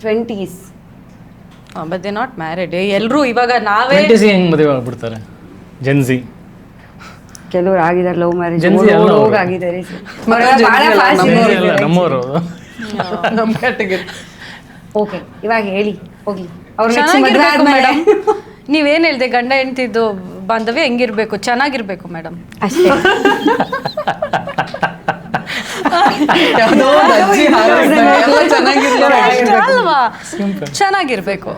20s. But they not married. ಎಲ್ಲರೂ ಇವಾಗ ನಾವೇ ಹೆಂಗ್ ಮದುವೆ ಆಗ್ಬಿಡ್ತಾರೆ ಜೆನ್ಸಿ. ಕೆಲವ್ರು ಆಗಿದ್ದಾರೆ ಲವ್ ಮ್ಯಾರೇಜ್ Gen Z ಅಲ್ಲ ಅವ್ರು. ಆಗಿದ್ದಾರೆ ನಮ್ಮವರು ನಮ್ಮ ಕ್ಯಾಟಗರಿ. ಓಕೆ ಇವಾಗ ಹೇಳಿ ಹೋಗಿ ಅವ್ರ ಚೆನ್ನಾಗಿರ್ಬೇಕು ಮೇಡಮ್. ನೀವೇನ್ ಹೇಳ್ದೆ ಗಂಡ ಹೆಂಡ್ತಿದ್ದು ಬಾಂಧವ್ಯ ಹೆಂಗಿರ್ಬೇಕು? ಚೆನ್ನಾಗಿರ್ಬೇಕು ಮೇಡಮ್. ಅಷ್ಟೇ. ಯಾವುದೋ ಒಂದು ಅಜ್ಜಿ ಹಾರಿಸ್ದಂಗೆ ಎಲ್ಲ ಚೆನ್ನಾಗಿರ್ತಾರೆ. ಅಷ್ಟೇ ಅಲ್ವಾ? ಚೆನ್ನಾಗಿರ್ಬೇಕು.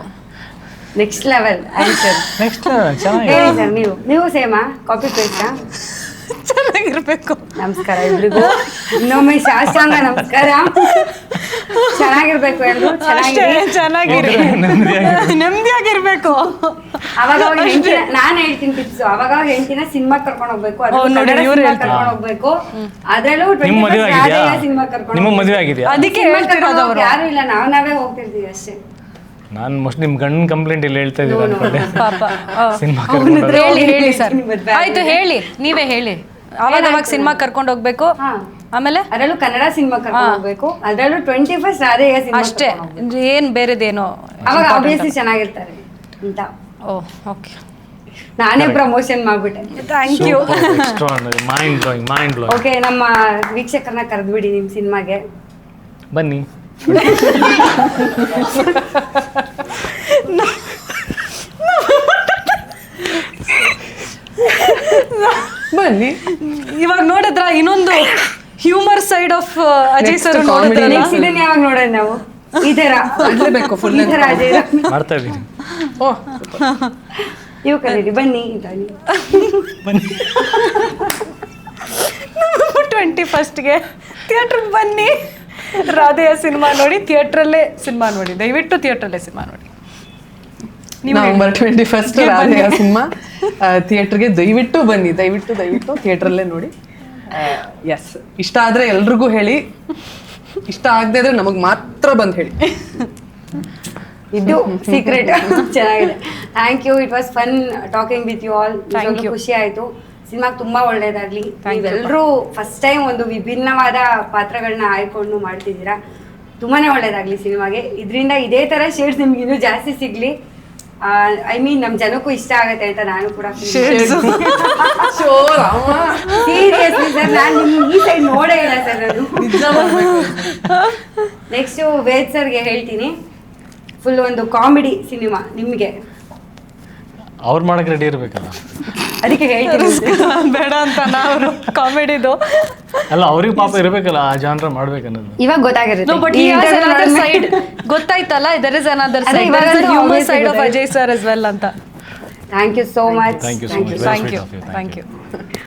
Next level answer. ನೆಕ್ಸ್ಟ್ ಚೆನ್ನಾಗಿ ಹೇಳಿ ಸರ್ ನೀವು ಸೇಮಾ ಕಾಪಿ ಪೇಸ್ಟಾ? ಚೆನ್ನಾಗಿರ್ಬೇಕು. ನಮಸ್ಕಾರ ಇಬ್ರಿಗೂ ಇನ್ನೊಮ್ಮೆ ಶಾಸ್ತ್ರಾಂಗ ನಮಸ್ಕಾರ. ಚೆನ್ನಾಗಿರ್ಬೇಕು ಎಲ್ರು ಅಷ್ಟೇ, ಚೆನ್ನಾಗಿರಿ. ನೆಮ್ಮದಿಯಾಗಿರ್ಬೇಕು. ಅವಾಗ ನಾನು ಹೇಳ್ತೀನಿ ಟಿಪ್ಸ್. ಅವಾಗ ಹೆಂಡತಿನ ಸಿನಿಮಾ ಕರ್ಕೊಂಡು ಹೋಗ್ಬೇಕು, ನೋಡಿ, ಇವ್ರು ಕರ್ಕೊಂಡು ಹೋಗ್ಬೇಕು. ಅದ್ರಲ್ಲೂ ನಿಮ್ಮ ಮದುವೆ ಆಗಿದ್ಯಾ? ಸಿನಿಮಾ ಕರ್ಕೊಂಡು ನಿಮ್ಮ ಮದುವೆ ಆಗಿದೆಯಾ? ಅದಕ್ಕೆ ಹೇಳ್ತಿರೋದು ಅವರು. ಯಾರು ಇಲ್ಲ, ನಾವೇ ಹೋಗ್ತಿರ್ತೀವಿ ಅಷ್ಟೇ. ನಾನು ಮೋಸ್ಟ್ ನಿಮ್ ಗಂಡನ ಕಂಪ್ಲೇಂಟ್ ಇಲ್ಲಿ ಹೇಳ್ತಾ ಇದ್ದೀರಾ ಅನ್ಕೊಂಡೆ. ಪಾಪ. ಸಿನಿಮಾ ಹೇಳಿ ಸರ್. ಆಯ್ತು ಹೇಳಿ, ನೀವೇ ಹೇಳಿ. ಅವಾಗ ಸಿನಿಮಾ ಕರ್ಕೊಂಡು ಹೋಗ್ಬೇಕು. ಹಾ. ಆಮೇಲೆ ಅದರಲ್ಲೂ ಕನ್ನಡ ಸಿನಿಮಾ ಕರ್ಕೊಂಡು ಹೋಗ್ಬೇಕು. ಅದರಲ್ಲೂ 21st ರಾಧೆಯ ಸಿನಿಮಾ ಅಷ್ಟೇ, ಏನ್ ಬೇರೆದೇನೋ. ಅವಾಗ ಆಬ್ವಿಯಸ್ಲಿ ಚೆನ್ನಾಗಿರ್ತಾರೆ ಅಂತ. ಓ ಓಕೆ, ನಾನೇ ಪ್ರಮೋಷನ್ ಮಾಡ್ಬಿಟ್ಟೆ. Thank you. Mind blowing. Okay, ನಮ್ಮ ವೀಕ್ಷಕರನ್ನ ಕರೆದ್ಬಿಡಿ ನಿಮ್ ಸಿನಿಮಾಗೆ. ಬನ್ನಿ. ಬನ್ನಿ. ಇವಾಗ ನೋಡಿದ್ರ ಇನ್ನೊಂದು humour side of Ajay sir. Next ಇದನ್ನ ಯಾವಾಗ ನೋಡೋಣ ನಾವು? ಈ ತರ ಬೇಕು ಫುಲ್ ಈ ತರ ಅಜಯ್ ಮಾಡ್ತಾ ಇದ್ದೀನಿ. ಓ ನೀವು ಕರೀರಿ ಬನ್ನಿ ಅಂತ. ಬನ್ನಿ. 21st ಥಿಯೇಟ್ರಿಗೆ ಬನ್ನಿ. ರಾಧೆಯ ಸಿನಿಮಾ ನೋಡಿ, ಥಿಯೇಟ್ರಲ್ಲೇ ಸಿನಿಮಾ ನೋಡಿ. ದಯವಿಟ್ಟು ಥಿಯೇಟ್ರಲ್ಲೇ ಸಿನಿಮಾ ನೋಡಿ. ನವೆಂಬರ್ 21st ರಾಧೆಯ ಸಿನಿಮಾ ಥಿಯೇಟರ್ಗೆ ದಯವಿಟ್ಟು ಬನ್ನಿ. ದಯವಿಟ್ಟು ಥಿಯೇಟ್ರಲ್ಲೇ ನೋಡಿ. ಎಸ್, ಇಷ್ಟ ಆದ್ರೆ ಎಲ್ರಿಗೂ ಹೇಳಿ, ಇಷ್ಟ ಆಗದೆ ಇದ್ರೆ ನಮಗ್ ಮಾತ್ರ ಬಂದು ಹೇಳಿ. ಇದು ಸೀಕ್ರೆಟ್. ಚೆನ್ನಾಗಿದೆ. Thank you. It was fun talking with you all. ಖುಷಿ ಆಯ್ತು. ಸಿನಿಮಾ ತುಂಬಾ ಒಳ್ಳೇದಾಗ್ಲಿ. ನೀವೆಲ್ಲರೂ ಫಸ್ಟ್ ಟೈಮ್ ಒಂದು ವಿಭಿನ್ನವಾದ ಪಾತ್ರಗಳನ್ನ ಆಯ್ಕೊಂಡು ಮಾಡ್ತಿದ್ದೀರಾ. ತುಂಬಾನೇ ಒಳ್ಳೇದಾಗ್ಲಿ ಸಿನಿಮಾಗೆ. ಇದರಿಂದ ಇದೇ ತರ ಶೇಡ್ಸ್ ನಿಮ್ಗೆ ಇನ್ನೂ ಜಾಸ್ತಿ ಸಿಗ್ಲಿ. ಐ ಮೀನ್ ನಮ್ ಜನಕ್ಕೂ ಇಷ್ಟ ಆಗತ್ತೆ ಅಂತ ನಾನು ಕೂಡ ಸೀರಿಯಸ್ಲಿ ಸರ್, ನಾನು ಈ ಸೈಡ್ ನೋಡೇ ಇಲ್ಲ ಸರ್. ನಾನು ನೆಕ್ಸ್ಟ್ ವೇದ್ ಸರ್ಗೆ ಹೇಳ್ತೀನಿ, ಫುಲ್ ಒಂದು ಕಾಮಿಡಿ ಸಿನಿಮಾ ನಿಮ್ಗೆ. ಅವ್ರು ಮಾಡಕ್ ರೆಡಿ ಇರ್ಬೇಕಲ್ಲ, ಅದಕ್ಕೆ ಹೇಳ್ತೀನಿ. ಬೇಡ ಅಂತ ನಾವು ಕಾಮಿಡಿದು. ಅಲ್ಲ ಅವ್ರಿಗೆ ಪಾಪ ಇರ್ಬೇಕಲ್ಲ, ಆ ಜಾನ್ರ ಮಾಡ್ಬೇಕನ್ನೋದು. ಇವಾಗ ಗೊತ್ತಾಗಿರುತ್ತೆ. No, but he has another side. ಗೊತ್ತಾಯ್ತಲ್ಲ, there is another side. There is a humor side of Ajay sir as well ಅಂತ. Thank you so much. Thank you so much. Thank you. Thank you.